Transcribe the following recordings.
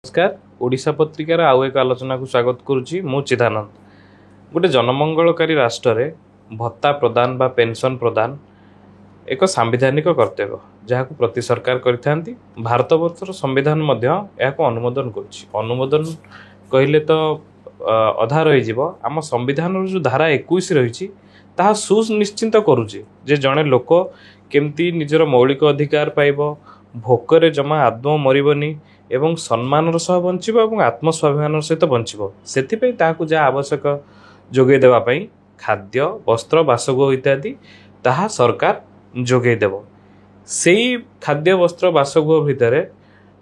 नमस्कार ओडिशा पत्रिकार आउ एक आलोचना को स्वागत करुच्ची मु चिदानंद। गोटे जनमंगलकारी राष्ट्र रे भत्ता प्रदान बा पेंशन प्रदान एक सांविधानिक कर्तव्य जहाँ को प्रति सरकार करिथांती। भारत वर्षर संविधान मध्य याको अनुमोदन करुच्ची। अनुमोदन कहले तो अधा रही जीव। आम संविधान जो धारा 21 रही ताहा सुनिश्चित करुच्ची जे जड़े लोक केमती निजर मौलिक अधिकार पाइब, भोकरे जमा आदम मरबनी एवं सम्मान सह बंचिब और आत्मस्वाभिमान सहित बंचिब। से जहाँ आवश्यक जोगे देवाई खाद्य वस्त्र बासगृह इत्यादि ताहा सरकार जोगे देव। से खाद्य वस्त्र बासगृह भितर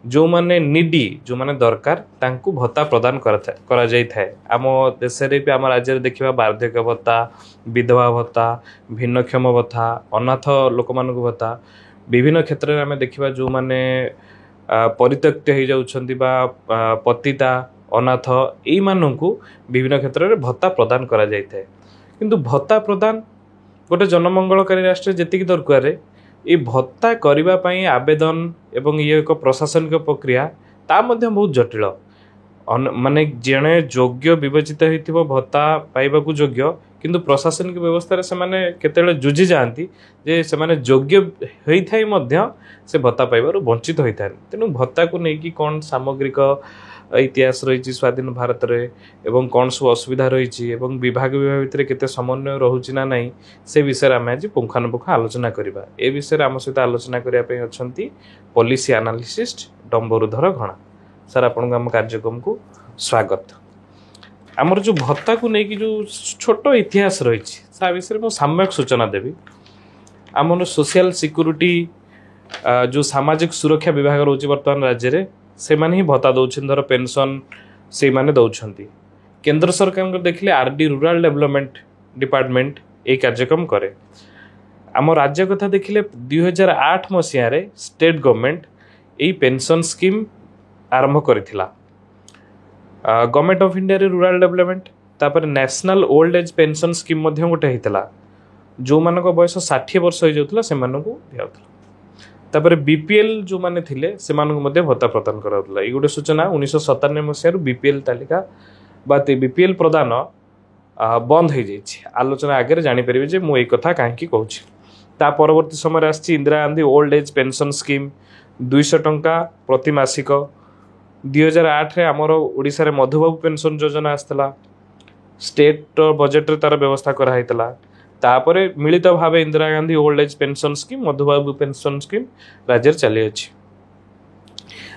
जो माने निडी जो माने दरकार तांकु भत्ता प्रदान करा जाय थाए। आम देश भी आम राज्य देखा वार्धक्य भत्ता, विधवा भत्ता, भिन्नक्षम भत्ता, अनाथ लोक मान भत्ता विभिन्न क्षेत्र में आम देखा जो माने परित्यक्त हो जाउछंती बा पतिता अनाथ एई माननकु विभिन्न क्षेत्र में भत्ता प्रदान करा जाय थाए। किंतु भत्ता प्रदान गोटे जनमंगलकारी राष्ट्र जेतिक दरकार ये भत्ता करबा पई आवेदन एवं ये एक प्रशासनिक प्रक्रिया ता मध्य बहुत जटिल। माने जणे योग्य विवेचित होइथिबो भत्ता पाइबाकू योग्य किंतु प्रशासनिक व्यवस्था से माने केतेले जुझी जाती जे से माने योग्य होई थाई मध्य से भत्ता पाइबारु वंचित होई थाए। तेणु भत्ता को नेकी कौन सामग्रिक इतिहास रही स्वाधीन भारत रे एवं कौन सब असुविधा रही एवं विभाग भितर केते समन्वय रहुची ना नहीं से विषय आम आज पुंखानुपुंख आलोचना करबा। ए विषय आम सहित आलोचना करबा पई अछंती पॉलिसी एनालिसिस्ट डंबरुधर घणा। सर आपन आम कार्यक्रम को स्वागत। आमर जो भत्ता को लेकिन जो छोट इतिहास रही विषय में साम्यक सूचना देवी। आमर सोशल सिक्यूरिटी जो सामाजिक सुरक्षा विभाग रोचे वर्तमान राज्य में से माने ही भत्ता दौरान धर पेंशन से माने दौरान। केंद्र सरकार देखिले आरडी रूरल डेवलपमेंट डिपार्टमेंट ये कार्यक्रम करे। आम राज्य कथा देखिले 2008 मसीह स्टेट गवर्नमेंट यही पेंशन स्कीम आरंभ करथिला। गवर्नमेंट ऑफ इंडिया रे रूरल डेवलपमेंट तापर national old age pension scheme मध्य गोटे होता जो मानक बयस 60 वर्ष हो जाउतला से मानकु दियाउतला। तापर बीपीएल जो माने थिले से मानकु मध्य भत्ता प्रदान कराउतला। ई गोटे सूचना 1997 मसीह बीपीएल तालिका बात बीपीएल प्रदान बंद हो जाइछि। आलोचना आगे जानि परिबे जे मु ए कथा काहेकि कहूछि। ता परवर्ती समय आछि Indira Gandhi old age pension scheme 200 टंका प्रति मासिक। 2008 रे आमर ओडिसा रे मधुबाबू पेंशन योजना आसला। स्टेट बजेट रे तार व्यवस्था करा हैतला। तापरे मिलित भाव Indira Gandhi old age pension scheme Madhubabu pension scheme राज्य चली अछि।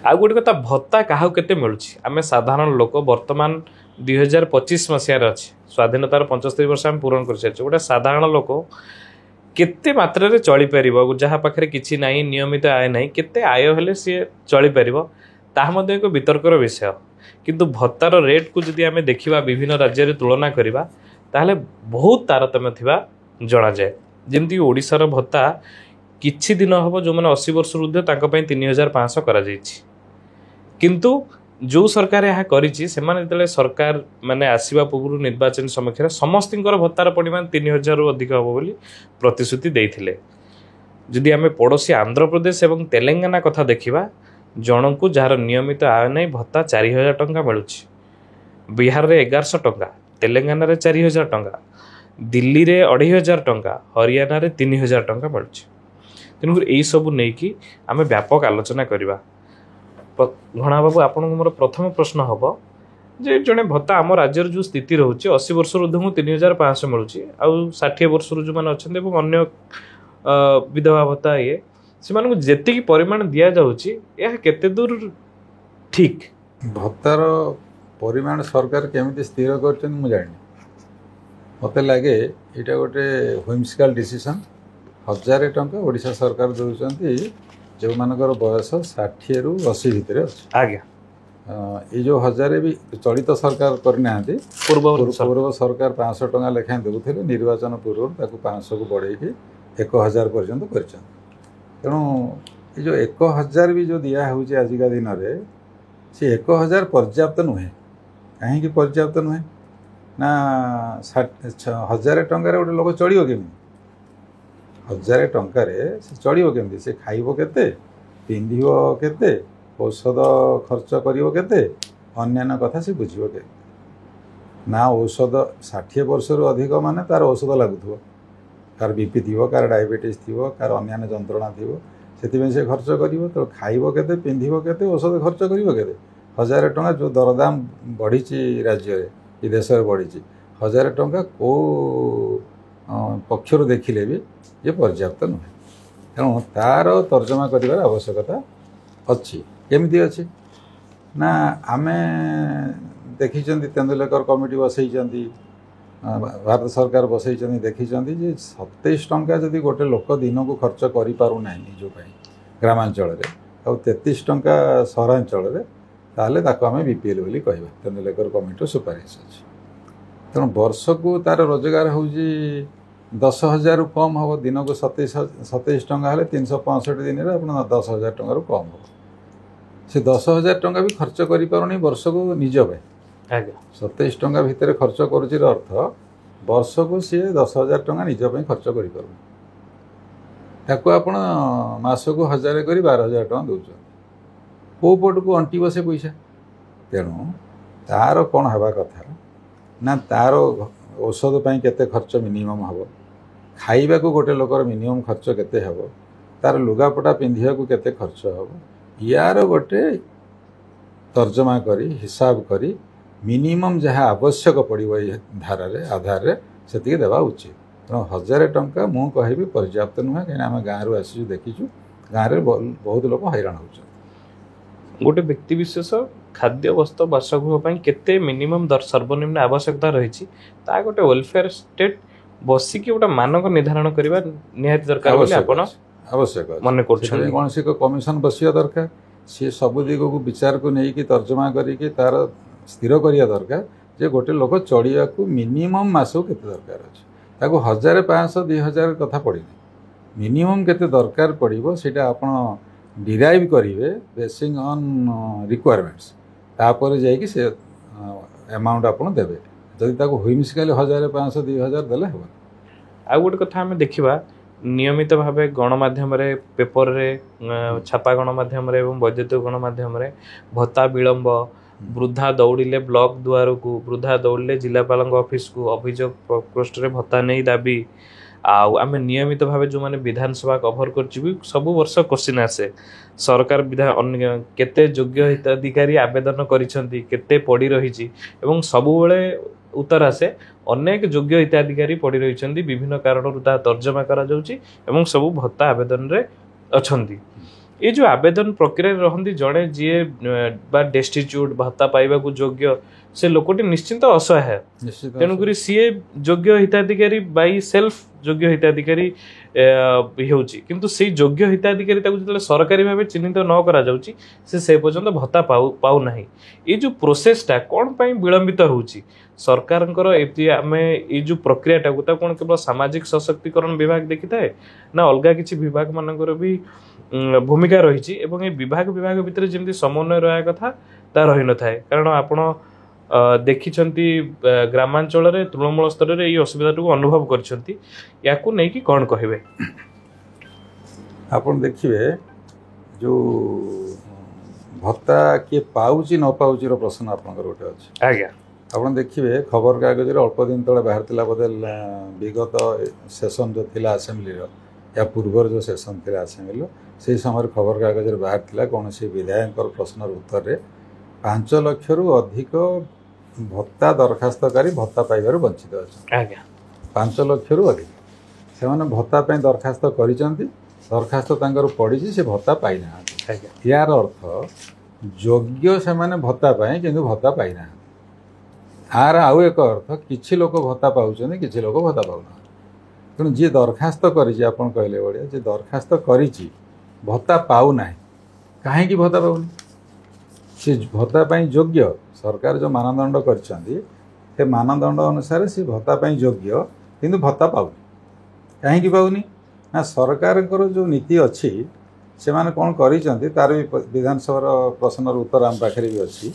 आ गोटे कथा भत्ता काहा केते मिलुछि आमे साधारण लोक वर्तमान 2025 मसिया रे अछि। स्वाधीनतार 75 वर्ष हम पूर्ण कर छे। गोटे साधारण लोक केते मात्रा रे चली परिबो जहा पाखरे किछि नाही नियमित आय नाही केते आय हेले से चली परिबो ताहा मध्ये एक वितर्कर विषय। किंतु भत्तार रेट को जदि आमे देखिबा विभिन्न राज्य रे तुलना करिबा ताहले बहुत तारतम्य थिबा जणा जाय। जेमति ओडिसा रो भत्ता किछि दिन हबो जो माने 80 वर्ष ऊर्ध्व तांका पई 3500 करा जायछि। किंतु जो सरकार यह करिछि से माने जतले सरकार माने आसीबा पूर्व निर्वाचन समीक्षा समस्तिंकर भत्तार परिमाण 3000 रु अधिक हबो बोली प्रतिश्रुति देइथिले। जदि आमे पड़ोसी आंध्र प्रदेश एवं तेलंगाना कथा देखिबा जनकु जार नियमित आय नहीं भत्ता 4000 टंका मिलुछि। बिहार रे 1100 टंका, तेलंगाना रे 4000 टंका, दिल्ली रे 2500 टंका, हरियाणा रे 3000 टंका मिलुछि। तेणु यही सब नहीं कि आमे व्यापक आलोचना करबा। घणा बाबू आपन मोर प्रथम प्रश्न हबो जे जने भत्ता आम राज्य जो स्थिति रहउछि 80 वर्ष ऊर्ध्व 3500 मिलुछि आ 60 वर्ष जो माने अछन्ते एवं अन्य विधवा भत्ता ये से जेतिकी परिमाण दिया जाउछि यह केते दूर ठीक। भत्तार परिमाण सरकार केमिति स्थिर करछन मु जानि मते लागे एटा गोटे व्हिम्सिकल डिसीजन। 1000 टंका ओडिशा सरकार दउछंती जो मानकर बयस 60 रु 80 भितर अछि। आज्ञा ये जो 1000 भी चलित सरकार करना पूर्व सरकार 500 टंका लेखा देउथिले निर्वाचन पूर्व ताकू 500 को बढ़ाई 1000 पर्यंत करछन। तेणु ये जो 1000 भी जो दिया होउचे आजिका दिन रे से 1000 पर्याप्त नुहे। कहीं पर्याप्त नुहे ना 1000 टंका गोटे लोक चलियो केमी 1000 टंका से चलियो केमी से खाइबो केते पिंधिबो केते औषध खर्च करिवो केते अन्यान्य कथा से बुझिवो के ना औषध 60 वर्ष रु अधिक माने तार औषध लागुथो कार बीपी थी कार डायबिटीज थी कार अन्य जंत्रणा थी से खर्च करिवो तो खाइबो केते पिंधिबो केते औषध खर्च करिवो केते 1000 टंका जो दरदाम बढ़ी राज्य रे ई देश रे बढ़ी 1000 टंका को पक्षर देखिले भी ये पर्याप्त नुहे तेणु तार तर्जमा कर आवश्यकता अच्छी केमती अच्छी ना आमे देखी तेंदुलेकर कमिटी बसई भारत सरकार बसई देखी 27 टंका जदि गोटे लोक दिन को खर्च करें निजपाई ग्रामांचल और 33 टंका सहरांचल ताहले ताको आमे बीपीएल बोली कहबा तेंदुलेकर कमिटी सुपारिश अच्छी तेणु वर्ष को तार रोजगार हूँ 10,000 रु कम हम दिन को 27 टंका हेल्ले 365 दिन में आप 10,000 टंका कम हम से 10,000 टंका भी खर्च करें वर्ष को निज पे 27 टंका भितर खर्च कर अर्थ वर्ष को सी 10,000 टंका निजपाई खर्च कर मास को 1000 कर 12,000 टंका दौर कौ पट को अंटिब से पैसा तेणु तार कौन हवा कथा ना तार औषध पाई केते खर्च मिनिमम हम खाइबा को गोटे लोकर मिनिमम खर्च केते हम तार लुगापटा पिंधिया को केते खर्च हम यार गोटे तर्जमा करी हिसाब करी मिनिमम जहाँ आवश्यक पड़ो धारे आधार से देवा उचित तेणु 1000 टंका मु कहि पर्याप्त नुहे कहीं आम गाँव रु आसीचु देखीचु गाँव में बहुत लोग हैरान हो गोटे व्यक्ति विशेष खाद्य वस्त्र बासगृह केते मिनिमम सर्वनिम्न आवश्यकता रही गोटे वेलफेयर स्टेट बसिक गोटे मानक निर्धारण करने निहाती दरकार आवश्यक मन कौन सी कमिशन बसिया दरकार सी सब दिग को विचार को लेकिन तर्जमा करी तार स्थिर करिया दरकार जे गोटे लोक चढ़िया को मिनिमम मास के दरकार अच्छे 1,500 2,000 कथा पड़े मिनिमम केते दरकार पड़ो सीटा आप डिराइव करेंगे बेसिंग ऑन रिक्वायरमेंट्स तापर जाइए से अमाउंट आप देवे जदि हुइमिसिकली 1,500 2,000 देले हे आ गोटे कथा आम देखा नियमित भाव गणमाध्यम पेपर रे छापा गणमाध्यम वैद्युतिक गणमाध्यम भत्ता विलंब वृद्धा दौड़िले ब्लॉक द्वार को वृद्धा दौड़िले जिलापाल ऑफिस को अभियोग प्रकोष्ठ में भत्ता नहीं दाबी आम नियमित भाव जो मैंने विधानसभा कभर कर सब वर्ष क्वेश्चन आसे सरकार विधान केते योग्य हिताधिकारी आवेदन करते पड़ी रही सबुबले उत्तर आसे अनेक योग्य हिताधिकारी पड़ी रही विभिन्न कारण तर्जमा करा सब भत्ता आवेदन रे अछंती ये जो आवेदन प्रक्रिया रहती जड़े जी डेस्टिट्यूट भत्ता पाइबा योग्य से लोकटी निश्चिंत असहाय तेणुक सी योग्य हिताधिकारी बाई सेल्फ योग्य हिताधिकारी किंतु से योग्य हिताधिकारी जो सरकारी भाव चिन्हित न करा से पर्यंत भत्ता पाऊना ये जो प्रोसेसटा कौन पाई विलंबित होउची सरकार आम ये जो प्रक्रियाटा कौन केवल सामाजिक सशक्तिकरण विभाग देखी थाए ना अलग किसी विभाग मानकर भी भूमिका रही विभाग भितर जमी समन्वय रहा कथा ता रही न थाए कारण आपण देखी ग्रामांचल तृणमूल स्तर में ये असुविधा को अनुभव कर कौन कहे आप देखिए जो भत्ता किए पाउची न पाउची प्रश्न आपंकर गोटे अच्छे आज्ञा आप देखिए खबर कागज अल्प दिन तले बाहर बोधे विगत सेसन जो थिला आसेम्बली या पूर्वर जो सेसन थिला आसेम्बली से समय खबर कागज बाहर कौन सी विधायक प्रश्न उत्तर में 5 लाख रु अधिक भत्ता दरखास्तकारी भत्ता पाइबार वंचित अच्छा 5 लाख रु अधिक से भत्ता दरखास्त कर दरखास्त पड़ी से भत्ता पाईना यार अर्थ योग्य से भत्ता पाए कि भत्ता पाईना आर आउ एक अर्थ किसी लोक भत्ता पाँच कि लोक भत्ता पाऊना तेणु जी दरखास्त कहले भाया जी दरखास्त कर भत्ता पाऊना कहीं भत्ता पाऊनी सी भत्ता योग्य सरकार जो मानदंड कर मानदंड अनुसार सी भत्ता योग्य किंतु भत्ता पाऊनी कहीं पाऊनी ना सरकार जो नीति अच्छी से माने कौन कर तार भी विधानसभा प्रश्नर उत्तर आम पाखे भी अच्छी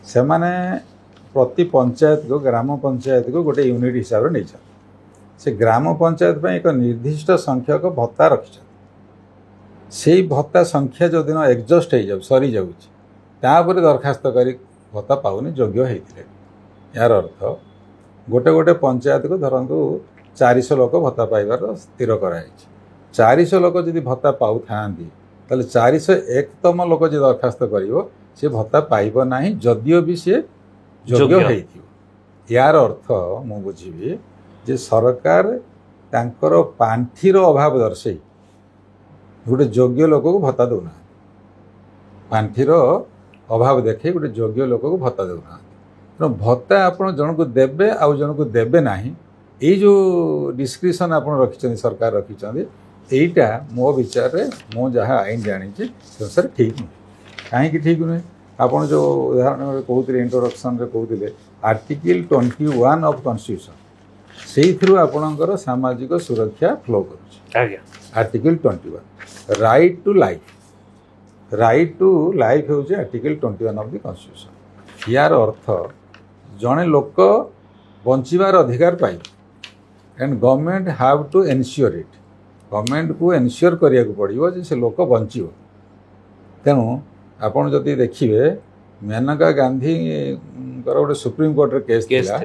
से माने प्रति पंचायत को ग्राम पंचायत को गोटे यूनिट हिसाब से ग्राम पंचायत एक निर्दिष्ट संख्यक भत्ता रखी से भत्ता संख्या जो दिन एडजस्ट हो सरी जाऊपर दरखास्त कर भत्ता पाऊनी योग्य होते यार अर्थ गोटे गोटे पंचायत को धरतु 400 लोक भत्ता पाइबार स्थिर कराई 400 लोक जदि भत्ता पाऊ था 401तम लोक जो दरखास्त कर सी भत्ता पाइब ना जदिओ भी सी योग्य हो यार अर्थ मु बुझी जे सरकार तांकर पांठीर अभाव दर्शे गोटे योग्य लोक को भत्ता देना पांठीर अभाव देखे गोटे योग्य लोक को भत्ता देना तेणु भत्ता आप जन को देवे आउ जन को देवे ना ये जो डिस्क्रिप्शन आप रखिंट सरकार रखिंट यहीटा मो विचार में मु जहाँ आईन जानी सर ठीक नुहे कहीं ठीक नुहे आपड़ जो उदाहरण कहते इंट्रोडक्शन कहते आर्टिकल 21 ऑफ कॉन्स्टिट्यूशन से आपणकर सामाजिक सुरक्षा फ्लो कर आर्टिकल 21 राइट टू लाइफ हूँ आर्टिकल 21 ऑफ द कॉन्स्टिट्यूशन यार अर्थ जड़े लोक बंचार अधिकार पाए and government have to ensure it government को एनश्योर करिया को पड़ो जे से लोक बंचो तेणु आपड़ जदि देखिए मेनका गांधी गोटे सुप्रीम कोर्ट केस थिला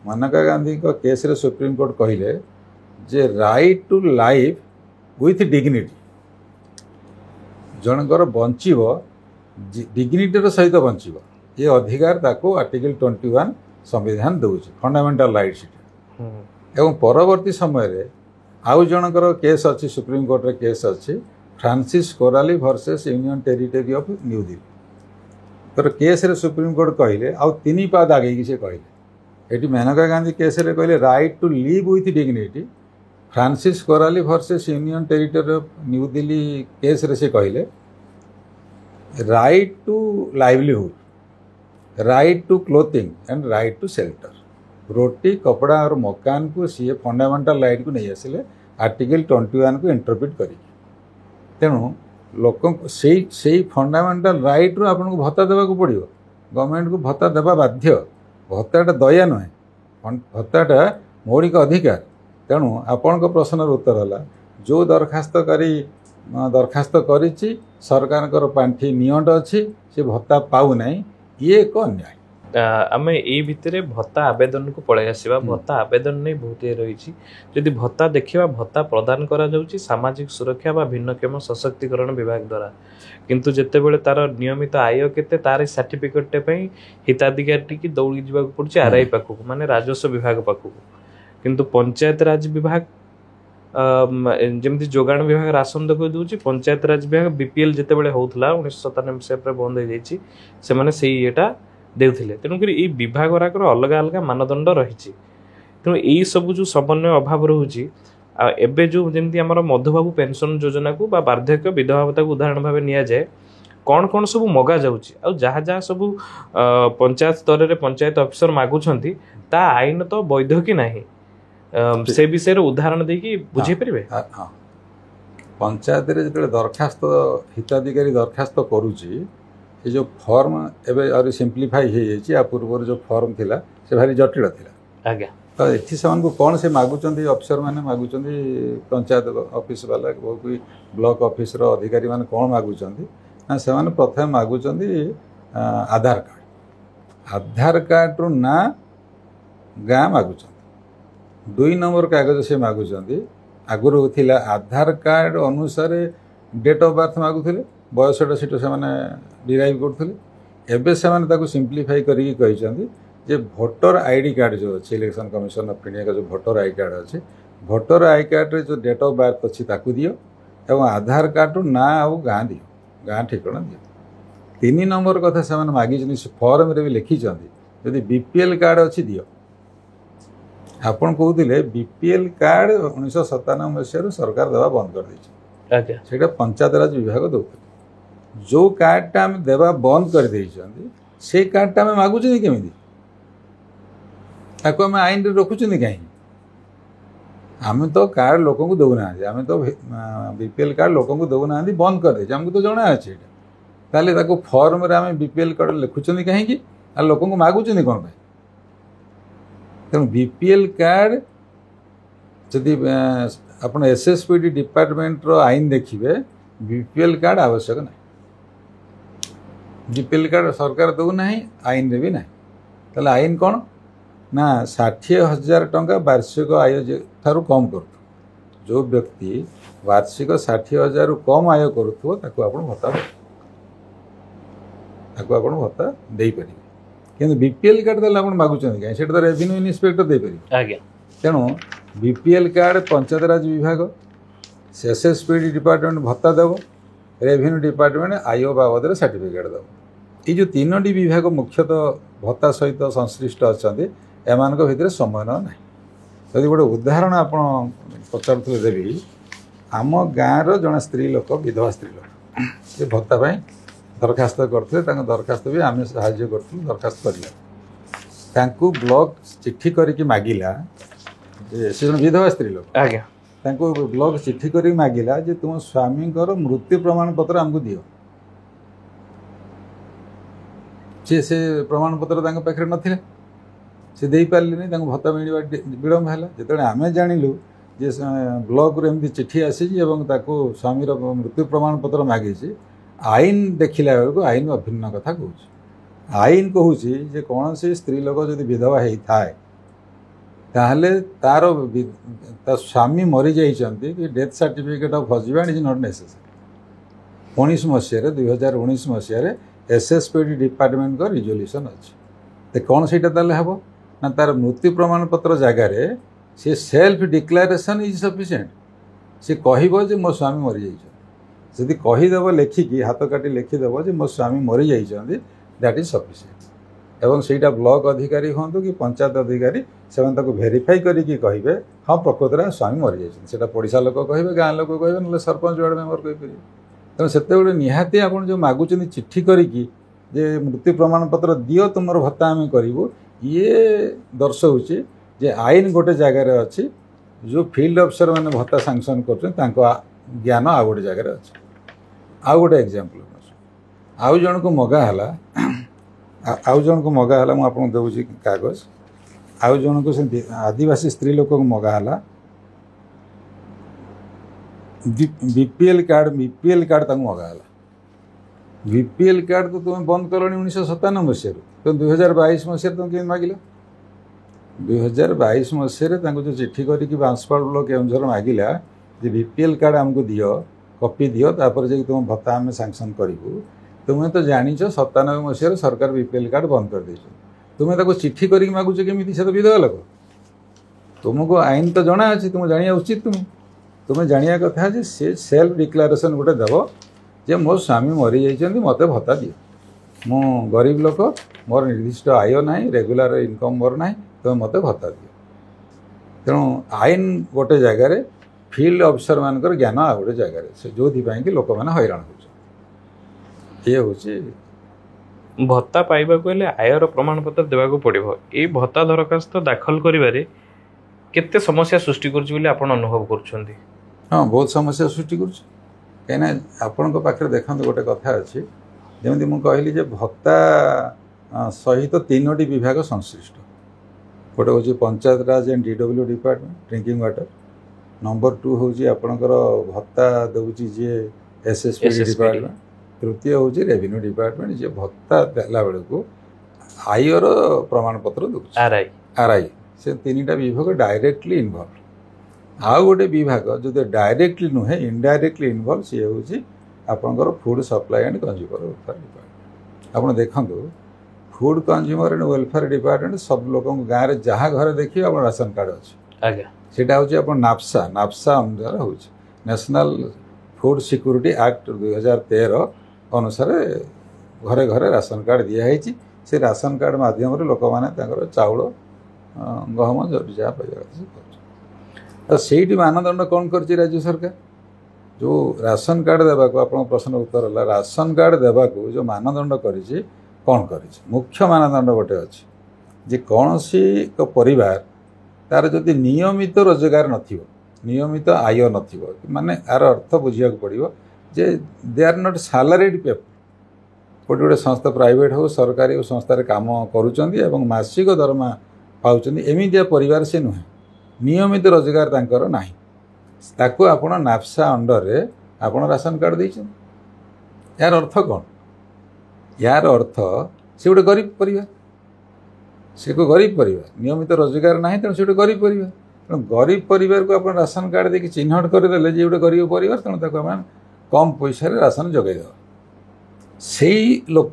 मेनका गांधी को केस रे सुप्रीम कोर्ट कहले जे right to life with dignity जनकर बंचीब डिग्निटर सहित बंचीब ये अधिकार ताको आर्टिकल 21 संविधान दूसरी फंडामेंटल राइट्स एवं परवर्ती समय रे आउ जनकर केस अच्छी सुप्रीम कोर्ट रे केस अच्छी Francis Coralie versus union territory of New Delhi तर केस रे सुप्रीम कोर्ट कहले आउ 3 पाद आगे की से कहले एटी मेनका गांधी केस रे कहले right to live with dignity Francis Coralie versus union territory of New Delhi case रे से कहले right to livelihood right to clothing and right to shelter रोटी कपड़ा और मकान को सी फंडामेंटल राइट को नहीं आसिले आर्टिकल 21 को इंटरप्रिट करी तेणु लोक से फंडामेंटल राइट रू आपको भत्ता देवाक पड़ो गवर्नमेंट को भत्ता देवा बाध्य भत्ताटा दया नुहे भत्ताटा मौलिक अधिकार तेणु आपण प्रश्न उत्तर है जो दरखास्तकारी दरखास्त करिछि सरकार पांठी नियंट अच्छी से भत्ता पाऊ नहीं ये एक अन्याय आम यही भितर भत्ता आवेदन को पलि आसवा भत्ता आवेदन नहीं बहुत ये रही जदि भत्ता देखा भत्ता प्रदान करा जाउछि सामाजिक सुरक्षा बा भिन्नक्षम सशक्तिकरण विभाग द्वारा किंतु जेते बेले तार नियमित आय केते तार सर्टिफिकेट हिताधिकारी की दौड़ी जावाक पड़ुछि आरआई पाखु माने राजस्व विभाग पाखु किंतु पंचायत राज विभाग जमती जोगाण विभाग राशन देखो दूसरी पंचायत राज विभाग बीपीएल जिते बड़े होता 1997 मसीह बंद हो जाइए से से येटा देउथिले तेणुक ये विभाग गुराकर अलग अलग मानदंड रही तेणु यही सब जो समन्वय अभाव रोचे एबे जो जमी आम मधुबाबू पेंशन योजना को वार्धक्य विधवा भत्ता को उदाहरण भाव नि जाए कौन कौन सब मगा जाउछि आ जहाँ जहाँ सब पंचायत स्तर में पंचायत अफिसर मागुछंती ता आईन तो वैध कि नहीं से विषय उदाहरण देकी बुझे परिबे हाँ पंचायत रे जते दरखास्त हिताधिकारी दरखास्त करूची ये जो फॉर्म एबे और सिंप्लीफाई हो जाइए आ पूर्व जो फॉर्म थिला से भारी जटिल थिला आज्ञा तो एथि समान को कौन से मागुचंती अफसर माने मागुचंती पंचायत ऑफिस वाला कोई ब्लॉक ऑफिस रो अधिकारी माने कौन मागुचंती ना से माने प्रथम मागुचंती आधार कार्ड रो ना गाँ मागुचंती 2 नंबर कागज से मागुचंती आगुरु थिला आधार कार्ड अनुसार डेट ऑफ बर्थ मागुथिले बयसटा सीट से डिराइव करते एवं से सिंप्लीफाई करके कहते जे भोटर आईडी कार्ड जो अच्छे इलेक्शन कमिशन ऑफ इंडिया का जो भोटर आई कार्ड अच्छे भोटर आई कार्ड रे जो डेट ऑफ बर्थ अच्छी ताकू दियो एवं आधार कार्ड रू ना आउ गाँ दियो गाँ ठिकाना दियो 3 नंबर कथा से मागी फॉर्म रे भी लिखी जदि बीपीएल कार्ड अच्छी दियो आपन कहते बीपीएल कार्ड 1997 मसीह सरकार देवा बंद कर दी से पंचायत राज विभाग दौर जो कार्डटा आम देवा बंद कर देइछंती से कार्डटा आम मागुछे केमिति ताको आम आईन रे रखुछे कहीं आम तो कार्ड लोक को दौना आम तो बीपीएल कार्ड लोक को दौना बंद कर दे आमको तो जना अच्छे ताले ताको फॉर्म रे आम बीपीएल कार्ड लिखुछे कहीं आ लोक को मागुछे कौन पे तेणु बीपीएल कार्ड जदि आप एसएसपीडी डिपार्टमेंट रो आईन देखिए बीपीएल कार्ड आवश्यक ना बीपीएल कार्ड सरकार दौना आईन भी ना ताले आईन कौन ना 60,000 टंका वार्षिक आय ठारू कम कर जो व्यक्ति वार्षिक 60,000 कम आय करुथो ताको आपण भत्ता दे पारे कि बीपीएल कार्ड देला आपण मागुचंदी कहीं सेटा तो रेवेन्यू इन्स्पेक्टर दे पारे आज्ञा तेणु बीपीएल कार्ड पंचायत राज विभाग एसएसपीडी डिपार्टमेंट भत्ता देव रेवेन्यू डिपार्टमेंट आय बाबद सर्टिफिकेट देव ये जो तीनोटी विभाग मुख्यतः भत्ता सहित संश्लिष्ट अच्छा एमान भितर समन्वय ना यदि गोटे उदाहरण आप पचारूले देवी आम गाँव जड़े स्त्री लोक विधवा स्त्री लोक से भत्ता दरखास्त करते दरखास्त भी आम साहाଯ୍य करूँ दरखास्त कर ब्लॉक चिट्ठी करके मागिला से जन विधवा स्त्री लोक आज्ञा ब्लॉक चिट्ठी करके मागिला जे तुम स्वामी मृत्यु प्रमाण पत्र आमको दियो से प्रमाण पत्र पाखे ना से दे पारे भत्ता मिलवा विलम्ब है जो आम जानलु जे ब्लॉक एमती चिट्ठी आसी स्वामी मृत्यु प्रमाण पत्र मागी आईन देखला बेलू आईन अभिन्न कथा कहूँ आईन कहूँ जे कौन सी स्त्री लोक जब विधवा होता है ताहले तार स्वामी मरी जाइछन्ति कि death certificate of husband is not necessary 19 मसीह 2019 मसीह एसएसपीडी डिपार्टमेंट का रिजोल्यूशन अच्छे तो कौन से हम ना तार मृत्यु प्रमाण पत्र जगार सी सेल्फ डिक्लेरेशन इज सफिशिएंट सी कह मो स्वामी मरी जाइछन्ति कहीदेव लेखिकी हाथ काटी लिखिदेव जे मो स्वामी मरी जाइछन्ति दैट इज सफिशिएंट एवं सेटा ब्लॉक अधिकारी हूँ कि पंचायत अधिकारी से भेरीफाई करके कहे हाँ प्रकृत में स्वामी मरी जाइछन्ति पड़ोसा लोक कहे गाँ लोक कहे ना सरपंच वार्ड मेंबर कहीपर तेणु से निहाती आप जो मागुच चिट्ठी करी जे मृत्यु प्रमाण पत्र दियो तुम भत्ता आम करूँ ये दर्शाऊँ जे आईन गोटे जगार अच्छी जो फील्ड अफिसर मैंने भत्ता सांक्शन कर ज्ञान आउ गोटे जगार अच्छे आउ गोटे एग्जांपल आउ जन को मगाला आउ जन को मगाला मुझे दूसरी कागज आउ जन को से आदिवासी स्त्री लोक मगाला बीपीएल कार्ड मगाला बीपीएल कार्ड तो तुम बंद कल 1997 मसीह तो 2022 मसीह तुम कमी मागिल 2022 मसीह जो चिट्ठी करके बांसपाड़ ब्लॉक केउंझर मागिला जे बीपीएल कार्ड आमको दियो कॉपी दियो तापर जे तुम भत्ता आम सांक्शन करूँ तुम्हें तो जान 97 मसीह सरकार बीपीएल कार्ड बंद कर देछ तुम्हें ताको चिट्ठी करके मागुच केमी से तो विधवा लोक तुमको आईन तो जना अच्छे तुम जाना उचित तुम्हें जाना कथा जे से सेल्फ डिक्लेरेशन गोटे देव जे मो स्वामी मरी जाइछन्ति मते भत्ता दियो मो गरीब लोक मोर निर्दिष्ट आय ना रेगुलर इनकम मोर ना तुम मते भत्ता दियो तेणु आईन गोटे जगार फील्ड अफिसर मानकर ज्ञान आ गोटे जगार से जो कि लोक मैंने हैरान हो ये हूँ भत्ता पाइबाकु हेले आयर प्रमाण पत्र देवाकू पड़िबो ए भत्ता दरखास्त दाखल करिबारे केते समस्या सृष्टि करछि बोली आपण अनुभव करछन्ती हाँ बहुत समस्या सृष्टि करछि कहीं आपण पाखे देखते गोटे कथा अच्छी जमी मुझे कहली जे भत्ता सहित तीनोटी विभाग संश्लिष्ट गोटे हूँ Panchayat Raj and DW department drinking water number 2 हूँ आपणकर भत्ता दूसरी जी एसएसपीडी डिपार्टमेंट तृतीय हूँ रेवेन्यू डिपार्टमेंट जी भत्ता देला बेलू आयर प्रमाण पत्र दूसरी आरआई से तीनटा विभाग डायरेक्टली इनवॉल्व आउ गोटे विभाग जो डायरेक्टली नुहे इनडायरेक्टली इनवॉल्व सी हूँ आपंकर food supply and consumer welfare department आप देखो food consumer and welfare department सब लोक गाँव में जहाँ घर देखिए आप राशन कार्ड अच्छे सेटा हूँ नाप्सा नाप्सा अनुसार हूँ नेशनल फूड सिक्योरिटी एक्ट 2013 अनुसार घरे घरे राशन कार्ड दिखाई से राशन कार्ड मध्यम लोक मैंने चाउल गहम जहाँ पाइबा से मानदंड कौन कर राज्य सरकार जो राशन कार्ड देवाक आप प्रश्न उत्तर है राशन कार्ड देवाक जो मानदंड करी कौन कर मुख्य मानदंड गोटे अच्छे जे कौन सी परिवार तार जदि नियमित रोजगार नियमित आय माने यार अर्थ बुझा पड़ो जे they are not salaried people गोटे गोटे संस्था प्राइवेट हो सरकारी संस्थार काम करुँच मासिक दरमा पाँच एमतिया परिवार से नुहे नियमित रोजगार तांकर नाही ताको आपण नाप्सा अंडर रे ଆପଣ ରାସନ କାର୍ଡ଼ ଦେଇଛନ୍ତି। यार अर्थ कौन? यार अर्थ से गोटे गरीब परिवार, से को गरीब परिवार नियमित रोजगार ना तेणु से गोटे गरीब परिवार। तेणु गरीब परिवार को आप राशन कार्ड देखिए चिन्हट करदे जे गोटे गरीब परिवार, तेणु आम कम पैसा राशन जगैद। से लोक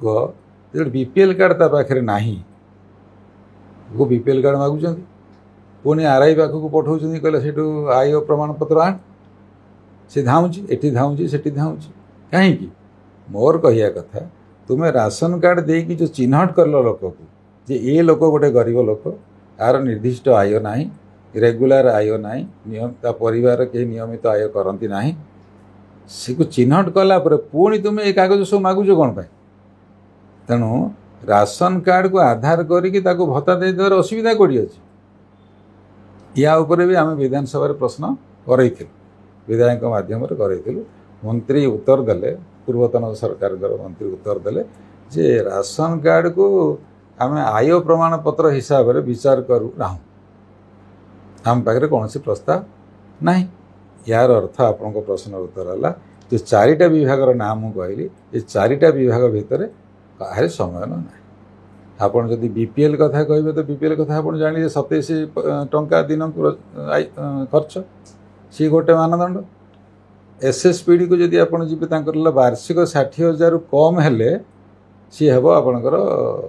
जो बीपीएल कार्ड ता पाखे ना वो बीपीएल कार्ड मागुं पुणी आरआई पाखक पठाऊँ कहले से आय प्रमाण पत्र आण, से धाऊँगी एटी धाऊँगी सेठी धाऊँगी कहीं। मोर कहिया कथा तुम्हें राशन कार्ड देकी जो चिन्हट कर लोक को जे ये लोक गोटे गरीब लोक, आर निर्दिष्ट आय ना, रेगुलार आय ना, नियम परिवार के नियमित आय करती ना, से को चिन्हट कला पुणी तुम्हें ये कागज सब मागुच कौन पाए? तेणु राशन कार्ड को आधार करके भत्ता दे देवार असुविधा कौड़ी अच्छी। या उपरे भी आम विधानसभा प्रश्न कर विधायक माध्यम कर मंत्री उत्तर देले, पूर्वतन सरकार मंत्री उत्तर देले जे राशन कार्ड को आम आय प्रमाण पत्र हिसाब से विचार करूँ ना, आम पाखे कौन सी प्रस्ताव ना। यार अर्थ आपण प्रश्न उत्तर है जो चारिटा विभाग नाम मुझे कहली, ये चारिटा विभाग भितर कहार समय ना। आपड़ जदि बीपीएल कथा कहे तो बीपीएल कथा आप जाने 27 टंका दिन खर्च सी गोटे मानदंड। एसएसपीडी को जदि आप जी वार्षिक 60,000 कम हेले सी हे आपणकर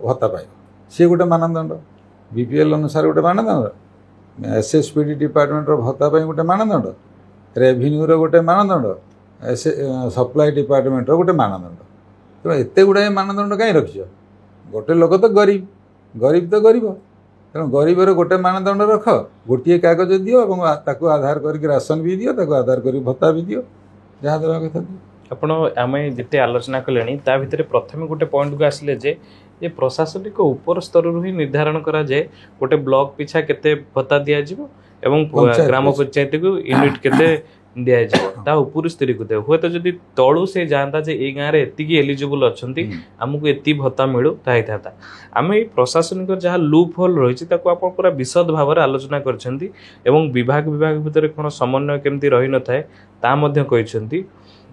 भत्ता पाइब, सी गोटे मानदंड। बीपीएल अनुसार गोटे मानदंड, एसएसपीडी डिपार्टमेंट भत्ता गोटे मानदंड, रेभिन्यूर गोटे मानदंड, सप्लाई डिपार्टमेंट गोटे मानदंड। तेणु एत गुड़ाए मानदंड कहीं रखिछ? गोटे लोक तो गरीब, गरीब तो गरीब, तेणु गरीबर गोटे मानदंड रख, गोटे कागज दियो और आधार करके राशन भी दियो, आधार कर भत्ता भी दियो, जहाँ देवा कथा दियो। आपण आम जिते आलोचना कले ता भितर प्रथम गोटे पॉइंट को आसिले जे ये प्रशासनिक ऊपर स्तर ही निर्धारण करा जाए गोटे ब्लॉक पिछा केते भत्ता दिया जिवो एवं ग्राम पंचायत को यूनिट केते दिया जाए ता ऊपर स्थिर को दे हुए तो जदि तळु से जानता जे ए गाँव एतिकी एलिजिबल अच्छी आमको एति भत्ता मिलू ताही था आम ये प्रशासनिक जहाँ लूप होल रही आप पूरा विशद भाव में आलोचना करछंती एवं विभाग भितर कौन समन्वय केमती रही न थाए ता मध्य कहिसंती।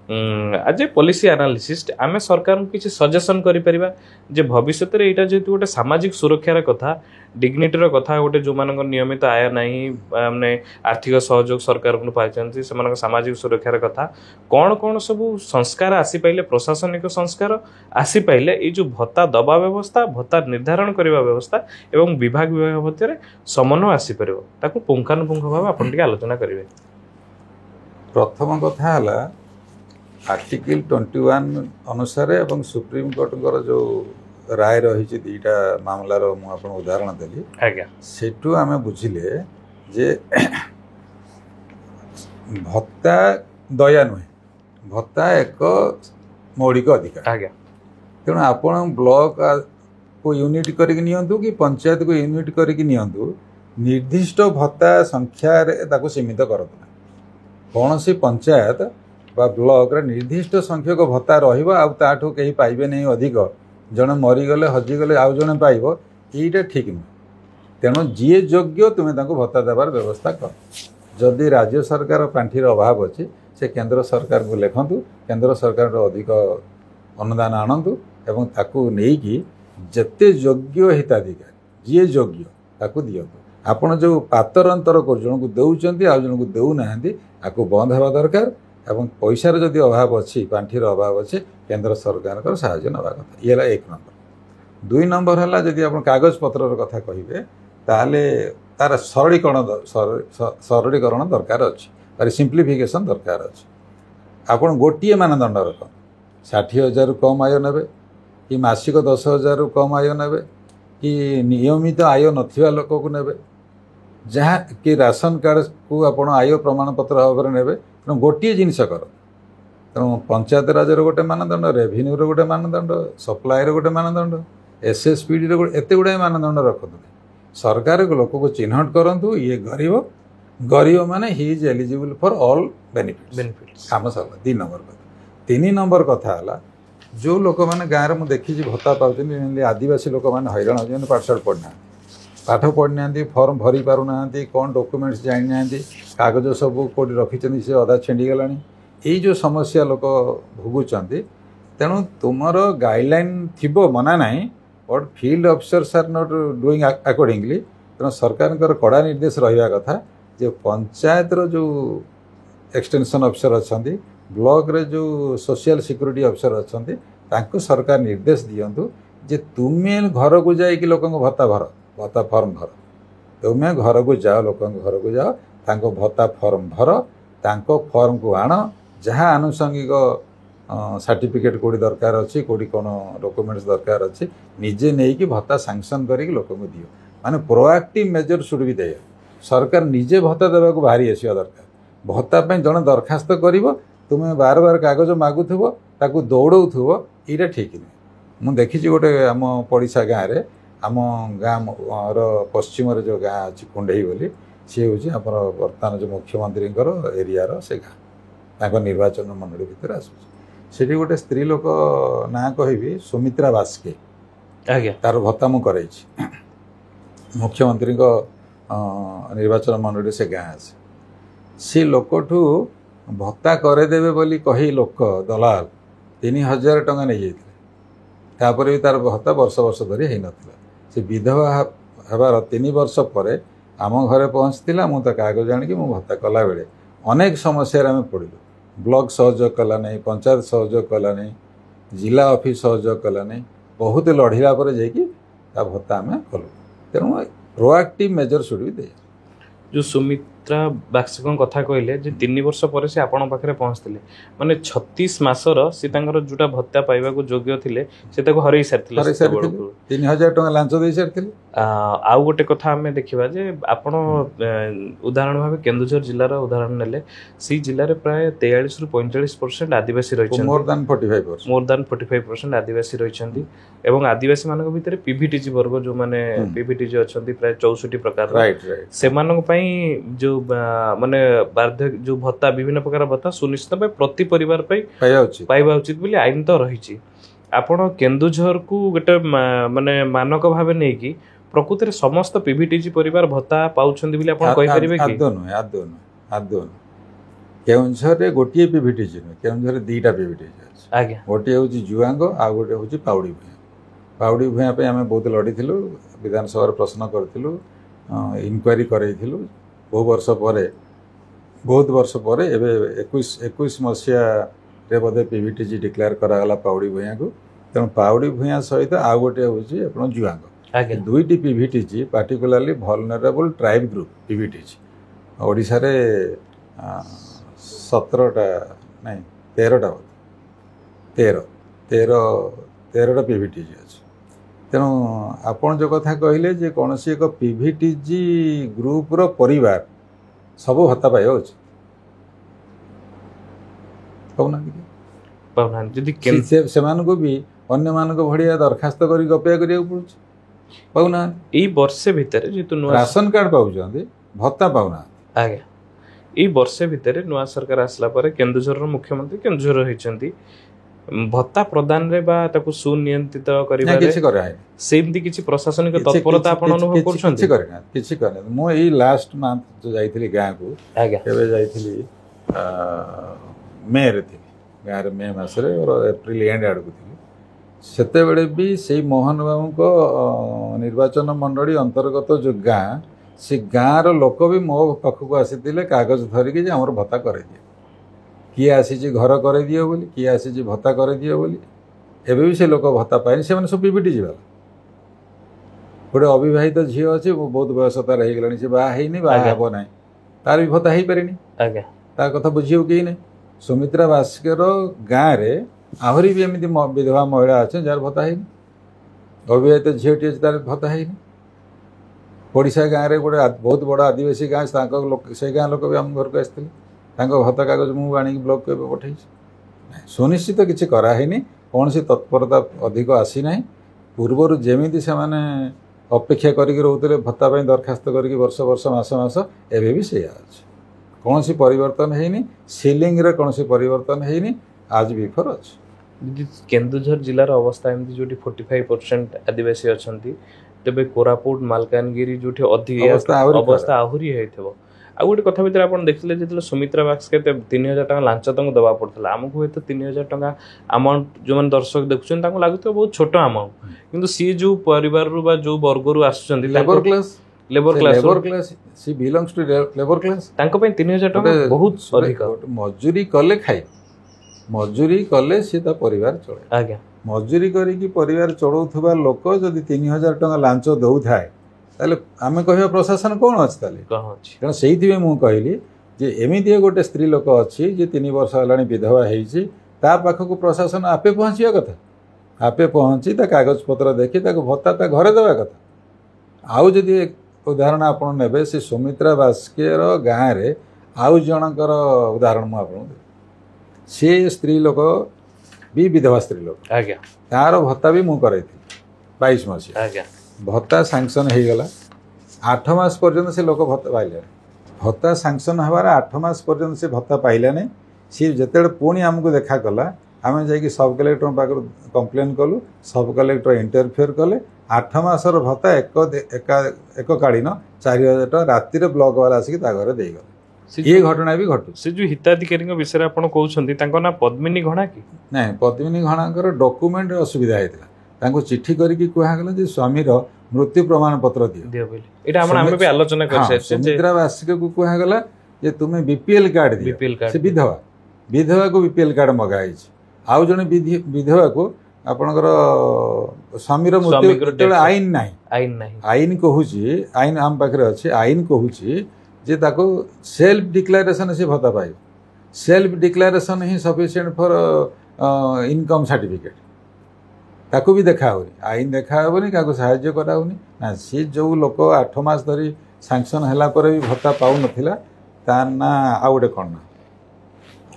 आज ए पॉलिसी एनालिसिस्ट आम सरकार को किसी सजेसन करिपरिबा जे भविष्य में यहाँ जेहेतु गोटे सामाजिक सुरक्षार कथा डिग्निटीर कथा गोटे जो मान नियमित आय नहीं माने आर्थिक सहयोग सरकार को पाई से सामाजिक सुरक्षार कथा कौन कौन सब संस्कार आसी पाइले प्रशासनिक संस्कार आसी पाइले ये जो भत्ता दबा व्यवस्था भत्ता निर्धारण करने व्यवस्था एवं विभाग मध्य समन्वय आसी पार ताकू पुंखानुपुंख भाव आप आलोचना करेंगे। प्रथम कथा है आर्टिकल 21 अनुसार एवं सुप्रीम कोर्ट जो राय रही दीटा मामलार मुझे उदाहरण देली आज्ञा सेठू आम बुझिले जे भत्ता दया नुहे भत्ता एक मौलिक अधिकार आज्ञा तेणु आपण ब्लॉक को यूनिट करके नियंतु कि पंचायत को यूनिट करके नियंतु निर्दिष्ट भत्ता संख्या ताको सीमित करतु कौन सी पंचायत बा ब्लॉक रे निर्दिष्ट संख्यक भत्ता रहिबो आ ताठो कहीं पाइबे नहीं अधिक जने मरीगले हजिगले आउ जने पाइबो एटा ठीक नुहे। तेणु जी योग्य तुम्हें ताको भत्ता देवार व्यवस्था कर जदि राज्य सरकार पांठीर अभाव अच्छी से केंद्र सरकार को लिखंतु केंद्र सरकार अधिक अनुदान आणंतु एवं ताकू नेकी जेते योग्य हिताधिकारी जी योग्य ताकू दियंतु। आपण जो पातर अंतर कर जन को देउचंती आ जन को देउ नाहंती आकू बंद हेबा दरकार एवं पैसार जदि अभाव अच्छी पांठीर अभाव अच्छे केंद्र सरकार साहाय्य नवा कथा ये एक नंबर। 2 नंबर है जदि आप कागज पत्र कथा कहे ताले तार सरलीकरण दरकार अच्छी तार सिंप्लीफिकेशन दरकार अच्छी। आपन गोटे मानदंड रख 60,000 कम आय ने कि मासिक 10,000 कम आय ने कि नियमित आय नथिबा लोक को ने जहाँ कि राशन कार्ड को आप आय प्रमाण पत्र भाव में ने तेणु गोटे जिनस कर तेणु पंचायत राजर गोटे मानदंड रेभिन्यूर गोटे मानदंड सप्लाईर गोटे मानदंड एसएसपीडी एत गुड़ाए मानदंड रखु सरकार लोक को चिन्हट करूँ ये गरीब गरीब माने he is eligible for all benefits आम सब 2 नंबर कथा। 3 नंबर कथा है जो लोक मैंने गाँव में देखी भत्ता पाँच आदिवासी लोक मैंने हैरान होती पाठशाठ पढ़ना पाठ पढ़ना फॉर्म भरी पारना कौन डॉक्यूमेंट्स जानी ना कागज सब कौट रखी से अधा छेंडी गला ଏଇ ଯେଉଁ ସମସ୍ୟା ଲୋକ ଭୋଗୁଛନ୍ତି ତେଣୁ ତୁମର ଗାଇଡ଼ଲାଇନ୍ ଥିବ ମନା ନାହିଁ but field officers are not doing accordingly. ତେଣୁ ସରକାରଙ୍କର କଡ଼ା ନିର୍ଦ୍ଦେଶ ରହିବା କଥା ଯେ ପଞ୍ଚାୟତର ଯେଉଁ ଏକ୍ସଟେନସନ୍ ଅଫିସର ଅଛନ୍ତି, ବ୍ଲକରେ ଯେଉଁ ସୋସିଆଲ ସିକ୍ୟୁରିଟି ଅଫିସର ଅଛନ୍ତି, ତାଙ୍କୁ ସରକାର ନିର୍ଦ୍ଦେଶ ଦିଅନ୍ତୁ ଯେ ତୁମେ ଘରକୁ ଯାଇକି ଲୋକଙ୍କ ଭତ୍ତା ଫର୍ମ ଭର। ତୁମେ ଘରକୁ ଯାଅ, ଲୋକଙ୍କ ଘରକୁ ଯାଅ, ତାଙ୍କ ଭତ୍ତା ଫର୍ମ ଭର, ତାଙ୍କ ଫର୍ମକୁ ଆଣ, ଯାହା ଆନୁଷଙ୍ଗିକ ସାର୍ଟିଫିକେଟ୍ କେଉଁଠି ଦରକାର ଅଛି, କେଉଁଠି କ'ଣ ଡକୁମେଣ୍ଟସ୍ ଦରକାର ଅଛି, ନିଜେ ନେଇକି ଭତ୍ତା ସାଙ୍କସନ୍ କରିକି ଲୋକଙ୍କୁ ଦିଅ। ମାନେ ପ୍ରୋଆକ୍ଟିଭ୍ ମେଜର୍ ସୁଡ୍ ବି ଦେୟ। ସରକାର ନିଜେ ଭତ୍ତା ଦେବାକୁ ବାହାରି ଆସିବା ଦରକାର। ଭତ୍ତା ପାଇଁ ଜଣେ ଦରଖାସ୍ତ କରିବ, ତୁମେ ବାର ବାର କାଗଜ ମାଗୁଥିବ, ତାକୁ ଦୌଡ଼ଉଥିବ, ଏଇଟା ଠିକ୍ ନୁହେଁ। ମୁଁ ଦେଖିଛି ଗୋଟେ ଆମ ପଡ଼ିଶା ଗାଁରେ, ଆମ ଗାଁର ପଶ୍ଚିମରେ ଯେଉଁ ଗାଁ ଅଛି କୁଣ୍ଡେଇ ବୋଲି, ସିଏ ହେଉଛି ଆମର ବର୍ତ୍ତମାନ ଯେଉଁ ମୁଖ୍ୟମନ୍ତ୍ରୀଙ୍କର ଏରିଆର ସେ ଗାଁ, ତାଙ୍କ ନିର୍ବାଚନ ମଣ୍ଡଳୀ ଭିତରେ ଆସୁଛି। ସେଠି ଗୋଟେ ସ୍ତ୍ରୀ ଲୋକ ନାଁ କହିବି, ସୁମିତ୍ରା ବାସ୍କେ। ଆଜ୍ଞା, ତାର ଭତ୍ତା ମୁଁ କରାଇଛି। ମୁଖ୍ୟମନ୍ତ୍ରୀଙ୍କ ନିର୍ବାଚନ ମଣ୍ଡଳୀ ସେ ଗାଁ ଅଛି। ସେ ଲୋକଠୁ ଭତ୍ତା କରେଇଦେବେ ବୋଲି କହି ଲୋକ ଦଲାଲ 3000 ଟଙ୍କା ନେଇଯାଇଥିଲେ। ତାପରେ ବି ତାର ଭତ୍ତା ବର୍ଷ ଧରି ହେଇନଥିଲା। ସେ ବିଧବା ହେବାର 3 ବର୍ଷ ପରେ ଆମ ଘରେ ପହଞ୍ଚିଥିଲା। ମୁଁ ତା କାଗଜ ଆଣିକି ମୁଁ ଭତ୍ତା କଲାବେଳେ ଅନେକ ସମସ୍ୟାରେ ଆମେ ପଡ଼ିଲୁ। ବ୍ଲକ ସହଯୋଗ କଲା ନାହିଁ, ପଞ୍ଚାୟତ ସହଯୋଗ କଲା ନାହିଁ, ଜିଲ୍ଲା ଅଫିସ୍ ସହଯୋଗ କଲା ନାହିଁ। ବହୁତ ଲଢ଼ିଲା ପରେ ଯାଇକି ତା ଭତ୍ତା ଆମେ କଲୁ। ତେଣୁ ପ୍ରୋଆକ୍ଟିଭ୍ ମେଜର୍ ସୁଡ୍ ବି ଦେୟ। ଯେଉଁ ସୁମିତ୍ରା ବାକ୍ସଙ୍କ କଥା କହିଲେ ଯେ 3 ବର୍ଷ ପରେ ସେ ଆପଣଙ୍କ ପାଖରେ ପହଞ୍ଚିଥିଲେ, ମାନେ 36 ମାସର ସେ ତାଙ୍କର ଯେଉଁଟା ଭତ୍ତା ପାଇବାକୁ ଯୋଗ୍ୟ ଥିଲେ ସେ ତାକୁ ହରେଇ ସାରିଥିଲେ। 3000 ଟଙ୍କା ଲାଞ୍ଚ ଦେଇ ସାରିଥିଲେ। ଆଉ ଗୋଟେ କଥା ଆମେ ଦେଖିବା ଯେ ଆପଣ ଉଦାହରଣ ଭାବେ କେନ୍ଦୁଝର ଜିଲ୍ଲାର ଉଦାହରଣ ନେଲେ, ସେଇ ଜିଲ୍ଲାରେ ପ୍ରାୟ 43 ରୁ 45% ଆଦିବାସୀ ରହିଛନ୍ତି। ମୋର୍ ଦାନ୍ 45% ଆଦିବାସୀ ରହିଛନ୍ତି। ଏବଂ ଆଦିବାସୀମାନଙ୍କ ଭିତରେ ପିଭିଟିଜି ବର୍ଗ ଯେଉଁମାନେ ପିଭିଟିଜି ଅଛନ୍ତି ପ୍ରାୟ 64 ପ୍ରକାର, ସେମାନଙ୍କ ପାଇଁ ଯେଉଁ ମାନେ ବାର୍ଦ୍ଧ ଯେଉଁ ଭତ୍ତା, ବିଭିନ୍ନ ପ୍ରକାର ଭତ୍ତା ସୁନିଶ୍ଚିତ ପାଇଁ ପ୍ରତି ପରିବାର ପାଇଁ ପାଇବା ଉଚିତ ବୋଲି ଆଇନ ତ ରହିଛି। ଆପଣ କେନ୍ଦୁଝରକୁ ଗୋଟେ ମାନେ ମାନକ ଭାବେ ନେଇକି ପ୍ରକୃତରେ ସମସ୍ତ ପିଭିଟିଜି ପରିବାର ଭତ୍ତା ପାଉଛନ୍ତି ବୋଲି ଆପଣ କହିପାରିବେ କି? ଆଦୌ ନୁହେଁ। କେଉଁଝରରେ ଗୋଟିଏ ପିଭିଟିଜି ନୁହେଁ, କେଉଁଝରରେ 2ଟା ପିଭିଟିଜି ଅଛି। ଆଜ୍ଞା, ଗୋଟିଏ ହେଉଛି ଜୁଆଙ୍ଗ, ଆଉ ଗୋଟେ ହେଉଛି ପାଉଡ଼ି ଭୂୟାଁ। ପାଉଡ଼ି ଭୂୟାଁ ପାଇଁ ଆମେ ବହୁତ ଲଢ଼ିଥିଲୁ, ବିଧାନସଭାରେ ପ୍ରଶ୍ନ କରିଥିଲୁ, ଇନକ୍ୱାରି କରେଇଥିଲୁ। ବହୁତ ବର୍ଷ ପରେ ଏବେ 21 ମସିହାରେ ବୋଧେ ପିଭିଟିଜି ଡିକ୍ଲେୟାର କରାଗଲା ପାଉଡ଼ି ଭୂୟାଁକୁ। ତେଣୁ ପାଉଡ଼ି ଭୂୟାଁ ସହିତ ଆଉ ଗୋଟେ ହେଉଛି ଆପଣ ଜୁଆଙ୍ଗ। 2ଟି PVTG particularly vulnerable tribe group PVTG. ଓଡ଼ିଶାରେ 17ଟା ନାଇଁ 13ଟା 13ଟା ପିଭିଟିଜି ଅଛି। ତେଣୁ ଆପଣ ଯେଉଁ କଥା କହିଲେ ଯେ କୌଣସି ଏକ ପିଭିଟିଜି ଗ୍ରୁପର ପରିବାର ସବୁ ଭତ୍ତା ପାଇବା ଉଚିତ, ପାଉନାହାନ୍ତି। ଯଦି ସେମାନଙ୍କୁ ବି ଅନ୍ୟମାନଙ୍କ ଭଳିଆ ଦରଖାସ୍ତ କରିକି ଅପେକ୍ଷା କରିବାକୁ ପଡୁଛି, ପାଉନାହାନ୍ତି। ଏଇ ବର୍ଷେ ଭିତରେ ଯେହେତୁ ରାସନ କାର୍ଡ ପାଉଛନ୍ତି, ଭତ୍ତା ପାଉନାହାନ୍ତି। ଆଜ୍ଞା, ଏଇ ବର୍ଷେ ଭିତରେ ନୂଆ ସରକାର ଆସିଲା ପରେ କେନ୍ଦୁଝରର ମୁଖ୍ୟମନ୍ତ୍ରୀ କେନ୍ଦୁଝର ହେଇଛନ୍ତି। ଭତ୍ତା ପ୍ରଦାନରେ ବା ତାକୁ ସୁନିୟନ୍ତ୍ରିତ କରିବାରେ କିଛି କରାହେଇନି। ସେମିତି କିଛି ପ୍ରଶାସନିକ ତତ୍ପରତା ଆପଣ ଅନୁଭବ କରୁଛନ୍ତି? କିଛି କରିନାହାନ୍ତି। ମୁଁ ଏଇ ଲାଷ୍ଟ ମାନ୍ଥ ଯୋଉ ଯାଇଥିଲି ଗାଁକୁ, ଏବେ ଯାଇଥିଲି ମେରେ ଥିଲି ଗାଁରେ, ମେ ମାସରେ ଏପ୍ରିଲ ଏଣ୍ଡ ଆଡ଼କୁ ଥିଲି। ସେତେବେଳେ ବି ସେଇ ମୋହନ ବାବୁଙ୍କ ନିର୍ବାଚନ ମଣ୍ଡଳୀ ଅନ୍ତର୍ଗତ ଯେଉଁ ଗାଁ, ସେ ଗାଁର ଲୋକ ବି ମୋ ପାଖକୁ ଆସିଥିଲେ କାଗଜ ଧରିକି ଯେ ଆମର ଭତ୍ତା କରେଇଦିଅ। କିଏ ଆସିଛି ଘର କରେଇଦିଅ ବୋଲି, କିଏ ଆସିଛି ଭତ୍ତା କରେଇଦିଅ ବୋଲି। ଏବେ ବି ସେ ଲୋକ ଭତ୍ତା ପାଇନି, ସେମାନେ ସବୁ ପିଭିଟିଜି ବାଲା। ଗୋଟେ ଅବିବାହିତ ଝିଅ ଅଛି, ବହୁତ ବୟସ ତାର ହେଇଗଲାଣି, ସେ ବାହା ହେଇନି, ବାହା ହେବ ନାହିଁ, ତାର ବି ଭତ୍ତା ହେଇପାରିନି। ତା କଥା ବୁଝିବାକୁ କେହି ନାହିଁ। ସୁମିତ୍ରା ବାସ୍କେର ଗାଁରେ ଆହୁରି ବି ଏମିତି ବିଧବା ମହିଳା ଅଛନ୍ତି ଯାହାର ଭତ୍ତା ହେଇନି। ଅବିବାହିତ ଝିଅଟି ଅଛି, ତାର ଭତ୍ତା ହେଇନି। ପଡ଼ିଶା ଗାଁରେ ଗୋଟେ ବହୁତ ବଡ଼ ଆଦିବାସୀ ଗାଁ, ତାଙ୍କ ଲୋକ, ସେ ଗାଁ ଲୋକ ବି ଆମ ଘରକୁ ଆସିଥିଲେ। ତାଙ୍କ ଭତ୍ତା କାଗଜ ମୁଁ ଆଣିକି ବ୍ଲକକୁ ଏବେ ପଠାଇଛି। ସୁନିଶ୍ଚିତ କିଛି କରାହେଇନି, କୌଣସି ତତ୍ପରତା ଅଧିକ ଆସିନାହିଁ। ପୂର୍ବରୁ ଯେମିତି ସେମାନେ ଅପେକ୍ଷା କରିକି ରହୁଥିଲେ ଭତ୍ତା ପାଇଁ ଦରଖାସ୍ତ କରିକି ବର୍ଷ ମାସ, ଏବେ ବି ସେଇଆ ଅଛି। କୌଣସି ପରିବର୍ତ୍ତନ ହେଇନି। ସିଲିଂରେ କୌଣସି ପରିବର୍ତ୍ତନ ହେଇନି, ଆଜ ବିଫୋର ଅଛି। କେନ୍ଦୁଝର ଜିଲ୍ଲାର ଅବସ୍ଥା ଏମିତି ଯେଉଁଠି 45% ଆଦିବାସୀ ଅଛନ୍ତି, ତେବେ କୋରାପୁଟ, ମାଲକାନଗିରି ଯେଉଁଠି ଅଧିକ ଅବସ୍ଥା ଆହୁରି ହେଇଥିବ। ଆଉ ଗୋଟେ କଥା ଭିତରେ ଆପଣ ଦେଖିଲେ ଯେତେବେଳେ ସୁମିତ୍ରା ବାକ୍ସ କେତେ 3,000 ଟଙ୍କା ଲାଞ୍ଚ ତାଙ୍କୁ ଦେବାକୁ ପଡୁଥିଲା, ଆମକୁ ହୁଏତ 3,000 ଟଙ୍କା ଆମାଉଣ୍ଟ ଯୋଉମାନେ ଦର୍ଶକ ଦେଖୁଛନ୍ତି ତାଙ୍କୁ ଲାଗୁଥିବ ବହୁତ ଛୋଟ ଆମାଉଣ୍ଟ, କିନ୍ତୁ ସିଏ ଯୋଉ ପରିବାରରୁ ବା ଯୋଉ ବର୍ଗରୁ ଆସୁଛନ୍ତି labour class C belongs two labour class, ତାଙ୍କ ପାଇଁ 3,000 ଟଙ୍କା ବହୁତ ଅଧିକ। ମଜୁରୀ କଲେ ଖାଇ, ମଜୁରୀ କଲେ ସିଏ ତା ପରିବାର ଚଳେ। ଆଜ୍ଞା, ମଜୁରୀ କରିକି ପରିବାର ଚଳଉଥିବା ଲୋକ ଯଦି 3,000 ଟଙ୍କା ଲାଞ୍ଚ ଦେଉଥାଏ ତାହେଲେ ଆମେ କହିବା ପ୍ରଶାସନ କ'ଣ ଅଛି ତାହେଲେ? ତେଣୁ ସେଇଥିପାଇଁ ମୁଁ କହିଲି ଯେ ଏମିତି ଗୋଟେ ସ୍ତ୍ରୀ ଲୋକ ଅଛି ଯେ 3 ବର୍ଷ ହେଲାଣି ବିଧବା ହେଇଛି, ତା ପାଖକୁ ପ୍ରଶାସନ ଆପେ ପହଞ୍ଚିବା କଥା, ଆପେ ପହଞ୍ଚି ତା କାଗଜପତ୍ର ଦେଖି ତାକୁ ଭତ୍ତା ତା ଘରେ ଦେବା କଥା। ଆଉ ଯଦି ଉଦାହରଣ ଆପଣ ନେବେ ସେ ସୁମିତ୍ରା ବାସ୍କେର ଗାଁରେ ଆଉ ଜଣଙ୍କର ଉଦାହରଣ ମୁଁ ଆପଣଙ୍କୁ ଦେବି। ସେ ସ୍ତ୍ରୀ ଲୋକ ବି ବିଧବା ସ୍ତ୍ରୀ ଲୋକ, ଆଜ୍ଞା, ତାର ଭତ୍ତା ବି ମୁଁ କରାଇଥିଲି 22 ମସିହା। ଆଜ୍ଞା, ଭତ୍ତା ସାଂସନ ହେଇଗଲା, 8 ମାସ ପର୍ଯ୍ୟନ୍ତ ସେ ଲୋକ ଭତ୍ତା ପାଇଲାନି। ଭତ୍ତା ସାଂସନ ହେବାର 8 ମାସ ପର୍ଯ୍ୟନ୍ତ ସେ ଭତ୍ତା ପାଇଲାନି। ସିଏ ଯେତେବେଳେ ପୁଣି ଆମକୁ ଦେଖା କଲା, ଆମେ ଯାଇକି ସବ୍ କଲେକ୍ଟରଙ୍କ ପାଖରୁ କମ୍ପ୍ଲେନ୍ କଲୁ, ସବ୍ କଲେକ୍ଟର ଇଣ୍ଟରଫିୟର କଲେ। 8 ମାସର ଭତ୍ତା ଏକକାଳୀନ 4,000 ଟଙ୍କା ରାତିରେ ବ୍ଲକ ବାଲା ଆସିକି ତା ଘରେ ଦେଇଗଲେ। ଇଏ ଘଟଣା ବି ଘଟୁ। ସେ ଯୋଉ ହିତାଧିକାରୀଙ୍କ ବିଷୟରେ ଆପଣ କହୁଛନ୍ତି ତାଙ୍କ ନାଁ ପଦ୍ମିନୀ ଘଣା କି? ନାଇଁ, ପଦ୍ମିନୀ ଘଣାଙ୍କର ଡକୁମେଣ୍ଟ ଅସୁବିଧା ହେଇଥିଲା, ତାଙ୍କୁ ଚିଠି କରିକି କୁହାଗଲା ଯେ ସ୍ୱାମୀର ମୃତ୍ୟୁ ପ୍ରମାଣ ପତ୍ର ଦିଅ ବୋଲି। ଏଇଟା ଆମେ ବି ଆଲୋଚନା କରିସାରିଛେ। ସୁମିତ୍ରା ବାସ୍କେକୁ କୁହାଗଲା ଯେ ତୁମେ ବିପିଏଲ କାର୍ଡ ଦିଅ, ସେ ବିଧବାକୁ ବିପିଏଲ କାର୍ଡ ମଗା ହେଇଛି। ଆଉ ଜଣେ ବିଧବାକୁ ଆପଣଙ୍କର ସ୍ୱାମୀର ମୃତ୍ୟୁ, ଯେତେବେଳେ ଆଇନ ନାହିଁ, ଆଇନ କହୁଛି, ଆଇନ ଆମ ପାଖରେ ଅଛି, ଆଇନ କହୁଛି ଯେ ତାକୁ ସେଲ୍ଫ ଡିକ୍ଲାରେସନ ସେ ଭତ୍ତା ପାଇବ। ସେଲ୍ଫ ଡିକ୍ଲାରେସନ ହିଁ ସଫିସିଏଣ୍ଟ ଫର ଇନକମ୍ ସାର୍ଟିଫିକେଟ୍। ତାକୁ ବି ଦେଖା ହେଉନି, ଆଇନ ଦେଖା ହେବନି, କାହାକୁ ସାହାଯ୍ୟ କରାହେଉନି ନା। ସିଏ ଯେଉଁ ଲୋକ 8 ମାସ ଧରି ସାଂସନ ହେଲା ପରେ ବି ଭତ୍ତା ପାଉନଥିଲା, ତା ନା ଆଉ ଗୋଟେ କ'ଣ ନା।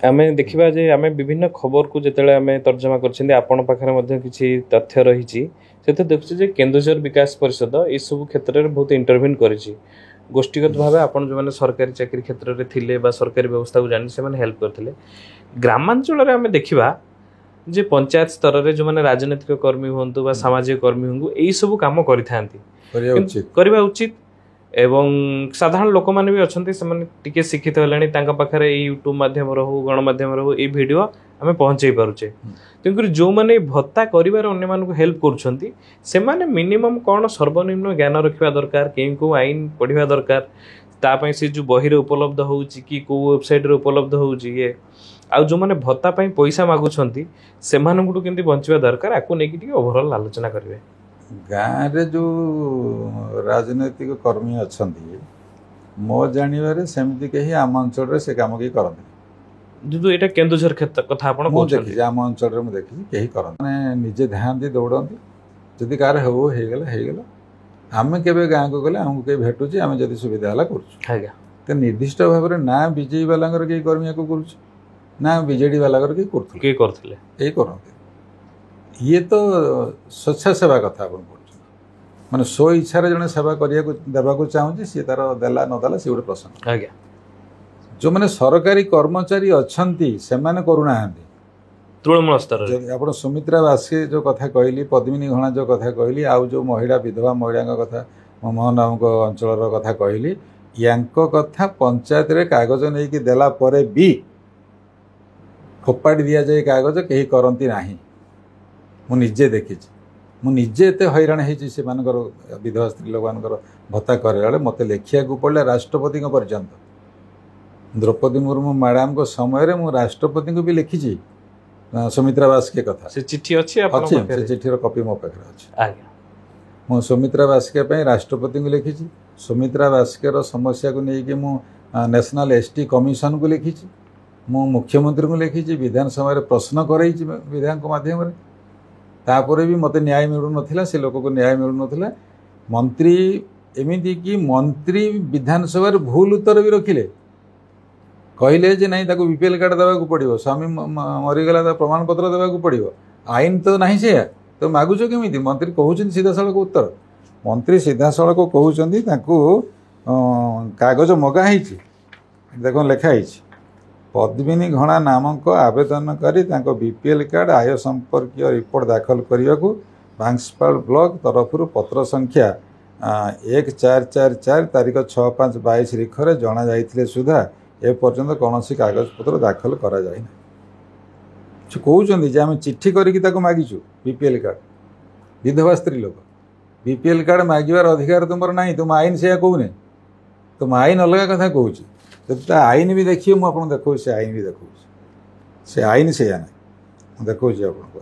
ଆମେ ଦେଖିବା ଯେ ଆମେ ବିଭିନ୍ନ ଖବରକୁ ଯେତେବେଳେ ଆମେ ତର୍ଜମା କରିଛନ୍ତି, ଆପଣ ପାଖରେ ମଧ୍ୟ କିଛି ତଥ୍ୟ ରହିଛି, ସେଥିରେ ଦେଖୁଛୁ ଯେ କେନ୍ଦୁଝର ବିକାଶ ପରିଷଦ ଏସବୁ କ୍ଷେତ୍ରରେ ବହୁତ ଇଣ୍ଟରଭିନ୍ କରିଛି। ଗୋଷ୍ଠୀଗତ ଭାବେ ଆପଣ ଯେଉଁମାନେ ସରକାରୀ ଚାକିରି କ୍ଷେତ୍ରରେ ଥିଲେ ବା ସରକାରୀ ବ୍ୟବସ୍ଥାକୁ ଜାଣି ସେମାନେ ହେଲ୍ପ କରିଥିଲେ। ଗ୍ରାମାଞ୍ଚଳରେ ଆମେ ଦେଖିବା ଯେ ପଞ୍ଚାୟତ ସ୍ତରରେ ଯେଉଁମାନେ ରାଜନୈତିକ କର୍ମୀ ହୁଅନ୍ତୁ ବା ସାମାଜିକ କର୍ମୀ ହୁଅନ୍ତୁ, ଏଇସବୁ କାମ କରିଥାନ୍ତି, କରିବା ଉଚିତ। ଏବଂ ସାଧାରଣ ଲୋକମାନେ ବି ଅଛନ୍ତି, ସେମାନେ ଟିକେ ଶିକ୍ଷିତ ହେଲେଣି, ତାଙ୍କ ପାଖରେ ଏଇ ୟୁଟ୍ୟୁବ ମାଧ୍ୟମରେ ହଉ, ଗଣମାଧ୍ୟମରେ ହଉ, ଏଇ ଭିଡ଼ିଓ ଆମେ ପହଞ୍ଚେଇ ପାରୁଛେ। ତେଣୁକରି ଯେଉଁମାନେ ଭତ୍ତା କରିବାରେ ଅନ୍ୟମାନଙ୍କୁ ହେଲ୍ପ କରୁଛନ୍ତି, ସେମାନେ ମିନିମମ୍ କ'ଣ ସର୍ବନିମ୍ନ ଜ୍ଞାନ ରଖିବା ଦରକାର, କେଉଁ ଆଇନ ପଢ଼ିବା ଦରକାର, ତା ପାଇଁ ସେ ଯେଉଁ ବହିରେ ଉପଲବ୍ଧ ହେଉଛି କି କେଉଁ ୱେବସାଇଟ୍ରେ ଉପଲବ୍ଧ ହେଉଛି ଇଏ, ଆଉ ଯେଉଁମାନେ ଭତ୍ତା ପାଇଁ ପଇସା ମାଗୁଛନ୍ତି ସେମାନଙ୍କଠୁ କେମିତି ବଞ୍ଚିବା ଦରକାର, ଆକୁ ନେଇକି ଟିକେ ଓଭରଅଲ୍ ଆଲୋଚନା କରିବେ। ଗାଁରେ ଯେଉଁ ରାଜନୈତିକ କର୍ମୀ ଅଛନ୍ତି, ମୋ ଜାଣିବାରେ ସେମିତି କେହି ଆମ ଅଞ୍ଚଳରେ ସେ କାମ କେହି କରନ୍ତି। କିନ୍ତୁ ଏଇଟା କେନ୍ଦୁଝର କଥା ଆପଣ ଦେଖିଛି, ଆମ ଅଞ୍ଚଳରେ ମୁଁ ଦେଖିଛି କେହି କରନ୍ତି, ମାନେ ନିଜେ ଧାଆନ୍ତି, ଦୌଡ଼ନ୍ତି, ଯଦି କାହାର ହେଇଗଲା। ଆମେ କେବେ ଗାଁକୁ ଗଲେ ଆମକୁ କେହି ଭେଟୁଛି, ଆମେ ଯଦି ସୁବିଧା ହେଲା କରୁଛୁ। ଆଜ୍ଞା, ତ ନିର୍ଦ୍ଦିଷ୍ଟ ଭାବରେ ନା ବିଜେପି ବାଲାଙ୍କର କେହି କର୍ମୀ ୟାକୁ କରୁଛି, ନା ବିଜେଡି ବାଲାଙ୍କର କେହି କରୁଥିଲେ, କେହି କରନ୍ତି। ଇଏ ତ ସ୍ୱେଚ୍ଛାସେବା କଥା ଆପଣ କହୁଛନ୍ତି, ମାନେ ସ୍ୱ ଇଚ୍ଛାରେ ଜଣେ ସେବା ଦେବାକୁ ଚାହୁଁଛି, ସିଏ ତାର ଦେଲା ନଦେଲା ସିଏ ଗୋଟେ ପ୍ରସଙ୍ଗ। ଆଜ୍ଞା, ଯେଉଁମାନେ ସରକାରୀ କର୍ମଚାରୀ ଅଛନ୍ତି ସେମାନେ କରୁନାହାନ୍ତି ତୃଣମୂଳ ସ୍ତରରେ। ଆପଣ ସୁମିତ୍ରା ବାସ୍କେ ଯେଉଁ କଥା କହିଲି, ପଦ୍ମିନୀ ଘଣା ଯେଉଁ କଥା କହିଲି, ଆଉ ଯେଉଁ ବିଧବା ମହିଳାଙ୍କ କଥା, ମୋହନ ବାବୁଙ୍କ ଅଞ୍ଚଳର କଥା କହିଲି, ୟାଙ୍କ କଥା ପଞ୍ଚାୟତରେ କାଗଜ ନେଇକି ଦେଲା ପରେ ବି ଫୋପାଡ଼ି ଦିଆଯାଏ କାଗଜ, କେହି କରନ୍ତି ନାହିଁ। ମୁଁ ନିଜେ ଦେଖିଛି, ମୁଁ ନିଜେ ଏତେ ହଇରାଣ ହେଇଛି ସେମାନଙ୍କର ବିଧବା ସ୍ତ୍ରୀ ଲୋକମାନଙ୍କର ଭତ୍ତା କରିଲା ବେଳେ। ମୋତେ ଲେଖିବାକୁ ପଡ଼ିଲା ରାଷ୍ଟ୍ରପତିଙ୍କ ପର୍ଯ୍ୟନ୍ତ। ଦ୍ରୌପଦୀ ମୁର୍ମୁ ମ୍ୟାଡ଼ାମଙ୍କ ସମୟରେ ମୁଁ ରାଷ୍ଟ୍ରପତିଙ୍କୁ ବି ଲେଖିଛି ସୁମିତ୍ରା ବାସ୍କେ କଥା। ସେ ଚିଠି ଅଛି, ସେ ଚିଠିର କପି ମୋ ପାଖରେ ଅଛି। ଆଜ୍ଞା, ମୁଁ ସୁମିତ୍ରା ବାସ୍କେ ପାଇଁ ରାଷ୍ଟ୍ରପତିଙ୍କୁ ଲେଖିଛି। ସୁମିତ୍ରା ବାସ୍କେର ସମସ୍ୟାକୁ ନେଇକି ମୁଁ ନ୍ୟାସନାଲ୍ ST କମିଶନକୁ ଲେଖିଛି, ମୁଁ ମୁଖ୍ୟମନ୍ତ୍ରୀଙ୍କୁ ଲେଖିଛି, ବିଧାନସଭାରେ ପ୍ରଶ୍ନ କରାଇଛି ବିଧାୟକଙ୍କ ମାଧ୍ୟମରେ। ତାପରେ ବି ମୋତେ ନ୍ୟାୟ ମିଳୁନଥିଲା, ସେ ଲୋକକୁ ନ୍ୟାୟ ମିଳୁନଥିଲା। ମନ୍ତ୍ରୀ ଏମିତିକି ମନ୍ତ୍ରୀ ବିଧାନସଭାରେ ଭୁଲ ଉତ୍ତର ବି ରଖିଲେ, କହିଲେ ଯେ ନାଇଁ ତାକୁ BPL କାର୍ଡ଼ ଦେବାକୁ ପଡ଼ିବ, ସ୍ୱାମୀ ମରିଗଲା ତା ପ୍ରମାଣପତ୍ର ଦେବାକୁ ପଡ଼ିବ। ଆଇନ ତ ନାହିଁ, ସେଇଆ ତ ମାଗୁଛ କେମିତି? ମନ୍ତ୍ରୀ କହୁଛନ୍ତି ସିଧାସଳଖ ଉତ୍ତର, ମନ୍ତ୍ରୀ ସିଧାସଳଖ କହୁଛନ୍ତି ତାଙ୍କୁ କାଗଜ ମଗା ହେଇଛି। ଦେଖୁନ ଲେଖା ହେଇଛି, ପଦ୍ମିନୀ ଘଣା ନାମକ ଆବେଦନକାରୀ ତାଙ୍କ BPL କାର୍ଡ଼ ଆୟ ସମ୍ପର୍କୀୟ ରିପୋର୍ଟ ଦାଖଲ କରିବାକୁ ବାଂଶପାଳ ବ୍ଲକ ତରଫରୁ ପତ୍ର ସଂଖ୍ୟା 1444 तारीख 6/5/22 रिखरे जना जाइथिले सुधा ए पर्यंत कौनसी कागजपत्र दाखल करा जाए से कहते जे आम चिट्ठी करके मागिचु बीपीएल कार्ड विधवा स्त्री लोक बीपीएल कार्ड मागिबार अधिकार तुम ना तुम आईन से कहूने तुम आईन अलग कथा कहूँ आईन भी देखिए मुझे देखो से आईन भी देखो से आईन से ना देखो आपको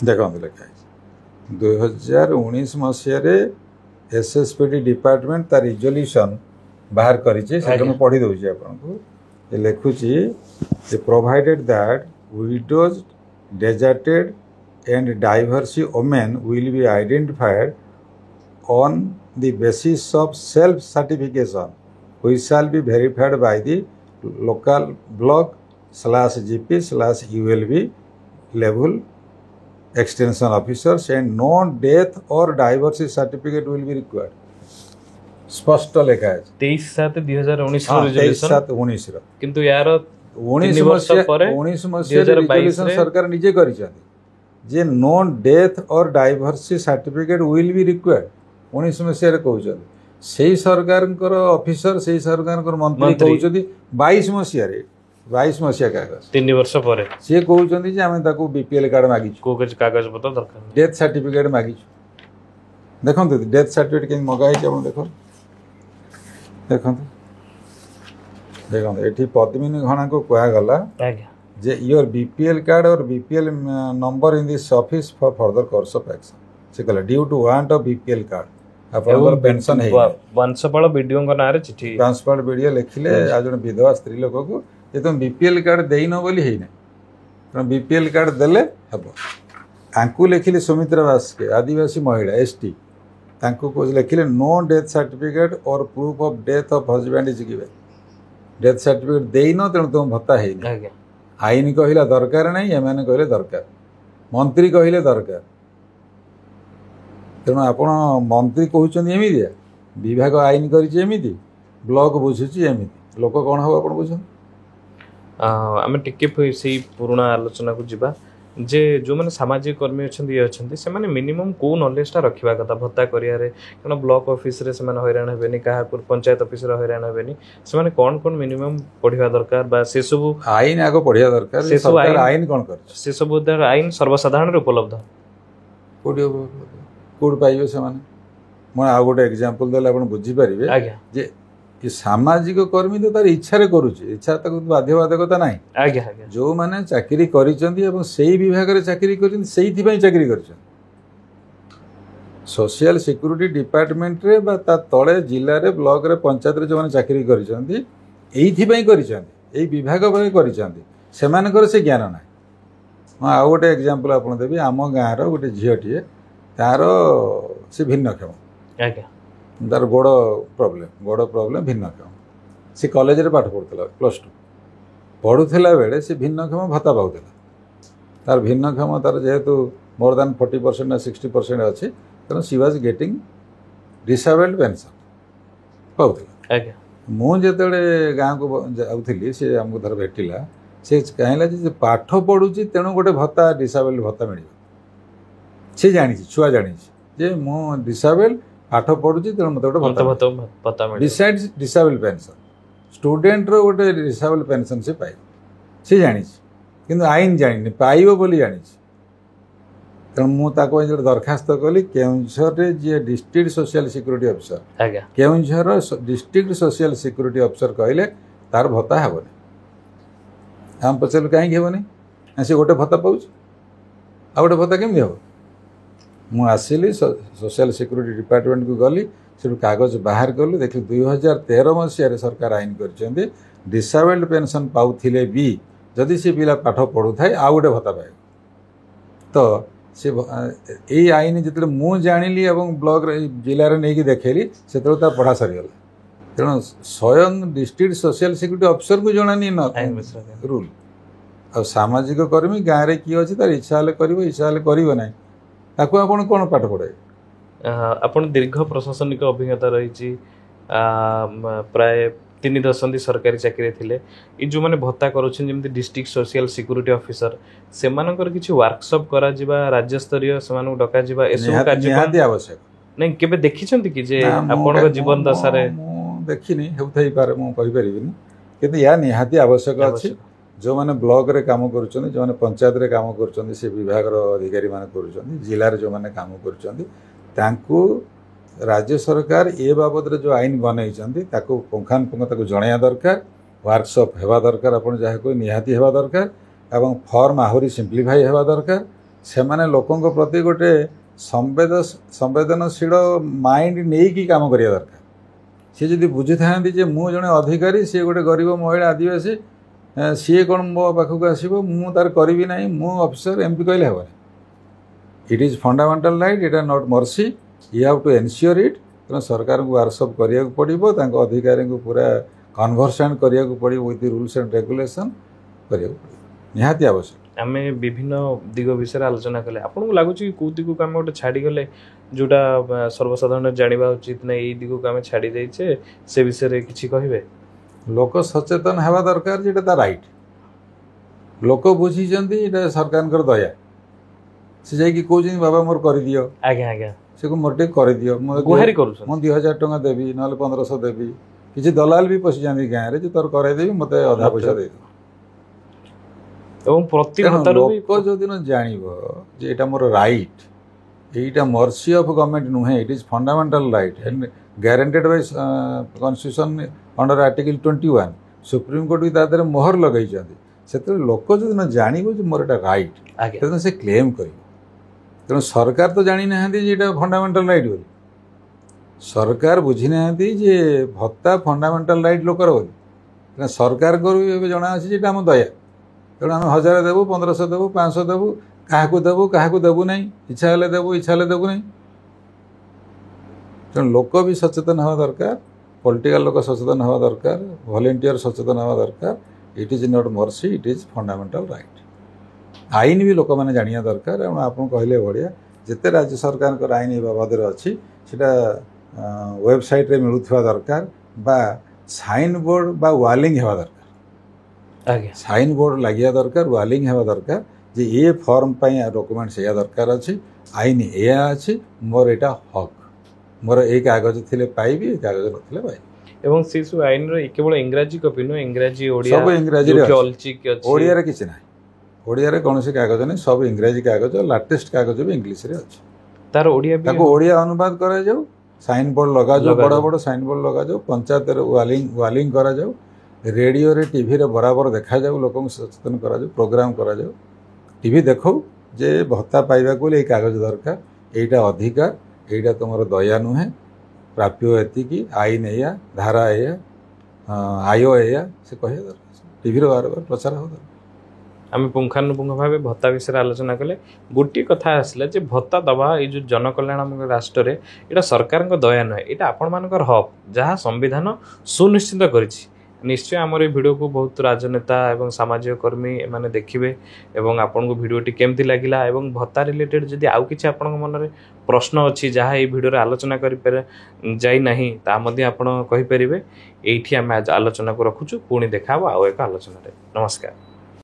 देखो लिखा 2019 मसीह एसएसपीडी डिपार्टमेंट तार रिजोल्यूशन बाहर करिचे से पढ़ी दूसरी आपको लिखुची provided that widows deserted and divorcee women will be identified on the basis of self certification which shall be verified by the local block/gp/ulb level extension officers and no death or divorce certificate will be required. स्पष्ट लिखा है 23/7/2019 किंतु यार 19 मसीह सरकार निजे कर no death और डाइवर्सी certificate will be required 19 मसीह कहते से सरकार ऑफिसर से सरकार मंत्री कहते 22 मसीह कागज 3 वर्ष पर सी कहते आम बीपीएल कार्ड मागिचु कागज पत्र दरकार डेथ सर्टिफिकेट मागिचु देखो डेथ सर्टिफिकेट के मगाई देखो देखो देखो ये पद्मिनी घणा को कहगला जे your BPL card or BPL number in this office for further course of action से कहला due to want of BPL card आपन पेंशन है वंशपाल वीडियो को नारे चिट्ठी ट्रांसफर वीडियो लिखिले आ जण विधवा स्त्री लोक को जे तुम बीपीएल कार्ड देइनो बोली हेइना कारण बीपीएल कार्ड देले हबो आंकु लिखिले सुमित्रा दास के आदिवासी महिला एसटी तांको को लिखिले no death certificate or proof of death of husband is given death certificate then तेणु तुम भत्ता है आईन कहला दरकार नहीं एम कहले दरकार मंत्री कहले दरकार तेणु आप मंत्री कहते एमती विभाग आईन करमी ब्लॉक बुझुची एमती लोक कौन हम आप बुझ आम टिके से पुराणा आलोचना को जीवा जे जो मैंने सामाजिक कर्मी अच्छा ये अच्छा से मिनिमम को नॉलेजटा रखा कथा भत्ता करिया ब्लॉक ऑफिस रे से हैरान हेनी क्या पंचायत ऑफिस हैरान हेनी से कौन कौन मिनिमम पढ़ा दरकार बा से सब आईन आगे पढ़िया दरकार से सब आईन कौन कर से सब आईन सर्वसाधारण उपलब्ध कौट पाइबे से मैं आ गोटे एग्जांपल देले आपण बुझी परिबे आज्ञा जे ये सामाजिक कर्मी तो तार इच्छा करुचे इच्छा तक बाध्यबाधकता ना आज्ञा आज्ञा जो मैंने चाकरी कर विभाग में चाकरी कर सोशल सिक्यूरिटी डिपार्टमेंट रे बा ता तले जिले रे ब्लॉक रे पंचायत रे जो मैंने चाकरी कर विभाग कर से ज्ञान ना मैं आ गोटे एग्जांपल आपन देबी आम गाँव रोटे झीटीए तार से भिन्नक्षम आज्ञा तार गोड़ प्रॉब्लम भिन्नक्षम सी कॉलेज रे पाठ पढ़ुला +2 पढ़ुला बेले से भिन्नक्षम भत्ता पाउला तार भिन्नक्षम तार जेहेतु मोर देन 40% ना 60% अच्छी तेणु she was getting disabled pension Paula आज्ञा मुझे गाँव को जाऊँगी सी आमको थर भेटिला से कहला जे पाठ पढ़ुची तेणु गोटे भत्ता डिसेबल्ड भत्ता मिल सी जानी छुआ जानी जे मु डिसेबल्ड पाठ पढ़ुची तेणु मत गोटे भत्ता डिसाइड्स डिसेबल्ड पेंशन स्टूडेंट रो गोटे डिसेबल्ड पेंशन से पाइ सी जानी किंतु आईन जानी पाइब बोली जानी तेणु मुझे दरखास्त कली केउंझर जी district social security officer Keonjhar district social security officer कहले तार भत्ता हेबनी आम पचारू कहीं हेबनी सी गोटे भत्ता पाँच आ गोटे भत्ता केमी हम मुझे आसली सोशल सिक्यूरिटी डिपार्टमेंट को गली से कागज बाहर कलु देख 2013 मसीह सरकार आईन कर डिसेबल्ड पेंशन पाउथिले भी जदि से पिला पाठ पढ़ू थाए आ गोटे भत्ता पाए तो से यही आईन जो मुझे जानी ब्लॉक जिले में नहीं देखली से पढ़ा सरीगला तेणु स्वयं डिस्ट्रिक्ट सोशल सिक्यूरिटी ऑफिसर को जनानी रूल आ सामाजिक कर्मी गाँव में किए अच्छे तार इच्छा कर इच्छा ना ताको आपण कौन पाठ पढ़े आपण दीर्घ प्रशासनिक अभिज्ञता रही प्राय 3 दशंधि सरकारी चाकरी थिले ये जो माने भत्ता करूछन जेमति डिस्ट्रिक्ट सोशल सिक्यूरिटी ऑफिसर से मानकर किछि वर्कशॉप करा जिबा राज्य स्तरीय से मानक डका जिबा एसो कार्य निहाती आवश्यक ନାଇଁ କେବେ ଦେଖିଛନ୍ତି କି ଯେ ନା, ଆପଣଙ୍କ ଜୀବନ ଦଶାରେ? ମୁଁ ଦେଖିନି, ହେଉଥାଇପାରେ, ମୁଁ କହିପାରିବିନି, କିନ୍ତୁ ୟା ନିହାତି ଆବଶ୍ୟକ ଅଛି। ଯେଉଁମାନେ ବ୍ଲକରେ କାମ କରୁଛନ୍ତି, ଯେଉଁମାନେ ପଞ୍ଚାୟତରେ କାମ କରୁଛନ୍ତି, ସେ ବିଭାଗର ଅଧିକାରୀମାନେ କରୁଛନ୍ତି, ଜିଲ୍ଲାରେ ଯେଉଁମାନେ କାମ କରୁଛନ୍ତି, ତାଙ୍କୁ ରାଜ୍ୟ ସରକାର ଏ ବାବଦରେ ଯେଉଁ ଆଇନ ବନେଇଛନ୍ତି ତାକୁ ପୁଙ୍ଖାନୁପୁଙ୍ଖ ତାକୁ ଜଣାଇବା ଦରକାର। ୱାର୍କସପ୍ ହେବା ଦରକାର, ଆପଣ ଯାହାକୁ ନିହାତି ହେବା ଦରକାର, ଏବଂ ଫର୍ମ ଆହୁରି ସିମ୍ପ୍ଲିଫାଇ ହେବା ଦରକାର। ସେମାନେ ଲୋକଙ୍କ ପ୍ରତି ଗୋଟେ ସମ୍ବେଦନଶୀଳ ମାଇଣ୍ଡ ନେଇକି କାମ କରିବା ଦରକାର। ସିଏ ଯଦି ବୁଝିଥାନ୍ତି ଯେ ମୁଁ ଜଣେ ଅଧିକାରୀ, ସିଏ ଗୋଟେ ଗରିବ ମହିଳା ଆଦିବାସୀ, ସିଏ କ'ଣ ମୋ ପାଖକୁ ଆସିବ, ମୁଁ ତାର କରିବି ନାହିଁ, ମୁଁ ଅଫିସର, ଏମିତି କହିଲେ ହେବନି। It is fundamental right, it are not mercy, you have to ensure it. ତେଣୁ ସରକାରଙ୍କୁ ୱାର୍କସପ୍ କରିବାକୁ ପଡ଼ିବ, ତାଙ୍କ ଅଧିକାରୀଙ୍କୁ ପୁରା କନଭର୍ସେଣ୍ଟ କରିବାକୁ ପଡ଼ିବ, ୱିଥ୍ ରୁଲ୍ସ ଆଣ୍ଡ ରେଗୁଲେସନ୍ କରିବାକୁ ପଡ଼ିବ, ନିହାତି ଆବଶ୍ୟକ। ଆମେ ବିଭିନ୍ନ ଦିଗ ବିଷୟରେ ଆଲୋଚନା କଲେ, ଆପଣଙ୍କୁ ଲାଗୁଛି କି କେଉଁ ଦିଗକୁ ଆମେ ଗୋଟେ ଛାଡ଼ିଗଲେ ଯେଉଁଟା ସର୍ବସାଧାରଣ ଜାଣିବା ଉଚିତ ନା ଏଇ ଦିଗକୁ ଆମେ ଛାଡ଼ି ଦେଇଛେ, ସେ ବିଷୟରେ କିଛି କହିବେ? ଲୋକ ସଚେତନ ହେବା ଦରକାର ଯେ ଏଇଟା ତା ରାଇଟ୍। ଲୋକ ବୁଝିଛନ୍ତି ଏଇଟା ସରକାରଙ୍କର ଦୟା, ସେ ଯାଇକି କହୁଛନ୍ତି ବାବା ମୋର କରିଦିଅ। ଆଜ୍ଞା ଆଜ୍ଞା, ସେ ମୋର ଟିକେ କରିଦିଅ, ଗୁହାରି କରୁଛନ୍ତି, ମୁଁ 2000 ଟଙ୍କା ଦେବି, ନହେଲେ 1500 ଦେବି। କିଛି ଦଲାଲ ବି ପଶିଯାନ୍ତି ଗାଁରେ ଯେ ତୋର କରାଇଦେବି, ମୋତେ ଅଧା ପଇସା ଦେଇଦେବ। ଏବଂ ପ୍ରତି ଲୋକ ଯୋଉଦିନ ଜାଣିବ ଯେ ଏଇଟା ମୋର ରାଇଟ୍, এইটা মর্সি অফ গভর্নমেন্ট নুহে, it is fundamental right and guaranteed by constitution under article 21। Supreme Court भी तादेह मोहर लगे से लोक जो जानव जो मोर एटा राइट तेना से क्लेम कर। तेणु सरकार तो जानी ना फंडामेंटाल राइट बोली, सरकार बुझी ना जे भत्ता फंडामेंटाल राइट लोकर बोली। सरकार को भी जना अच्छे आम दया, तेणु आम 1000 देवु, 1500 देवु, 500 देवु, क्या देवु क्या देवु ना, इच्छा हेले देवु, इच्छा हेले देवु ना। तेणु लोक भी सचेतन हवा दरकार, पॉलिटिकल लोक सचेतन हवा दरकार, वॉलंटियर सचेतन हवा दरकार। It is not mercy, it is fundamental right. आईन भी लोक मैंने जानिया दरकार। आप कहले बढ़िया जिते राज्य सरकार आईन ये बाबद अच्छी सीटा वेबसाइट रे मिलुवा दरकार, बा साइन बोर्ड बा वालिंग हवा दरकार। साइन बोर्ड लगे दरकार, वालिंग हवा दरकार जे ये फॉर्म पाई डॉक्यूमेंट्स या दरकार अच्छी, आईन या अच्छी, मोर एटा हक, मोर एक कागज थिले पाइबी, एक कागज नथिले पाइबी। एवं से सब आईन रो केवल इंग्रजी कॉपी नो, इंग्रजी ओडिया सब इंग्रजी रे अलचिक अछि, ओडिया रे किछ नाही, ओडिया रे कोनोसी कागज नै, सब इंग्रजी कागज, लेटेस्ट कागज भी इंग्लिश रे अछि। तार ओडिया भी ताको ओडिया अनुवाद करा जाऊ, साइन बोर्ड लगा जाऊ, बड़ बड़ साइन बोर्ड लगा जाऊ, पंचायत रे वालिंग करा जाऊ, रेडियो रे टीवी रे बराबर देखा जाऊ, लोकन सचेतन करा जाऊ, प्रोग्राम करा जाऊ। टीवी देखो जे भत्ता पाइबा को ले कागज दरकार, एटा अधिकार, एटा तुमर दया नुहे, प्राप्य एतिकी, आईन एया, धारा एया, आयो एया, से कहे दरकार, टीवी रे बार बार प्रचार हो दरकार। आम पुंखानुपुंख भाव भत्ता विषय आलोचना कले, गोटे कथा आसला जे भत्ता दबा ये जो जनकल्याण राष्ट्र रे एटा सरकार दया नुहे, एटा आपण मानकर हक जहाँ संविधान सुनिश्चित करिछि। निश्चय आमर भिडियो को बहुत राजनेता एवं सामाजिक कर्मी माने देखिबे एवं आपन को भिडियोटी केमती लागिला एवं भत्ता रिलेटेड जदि आउ किछि आपन मन रे प्रश्न अछि जहाँ ये भिडियो रे आलोचना करि पर जाई नाही ता मध्ये आपन कहि परिबे। एठी हम आलोचना को रखुछु, पुणी देखाबो आउ एक आलोचना रे। नमस्कार।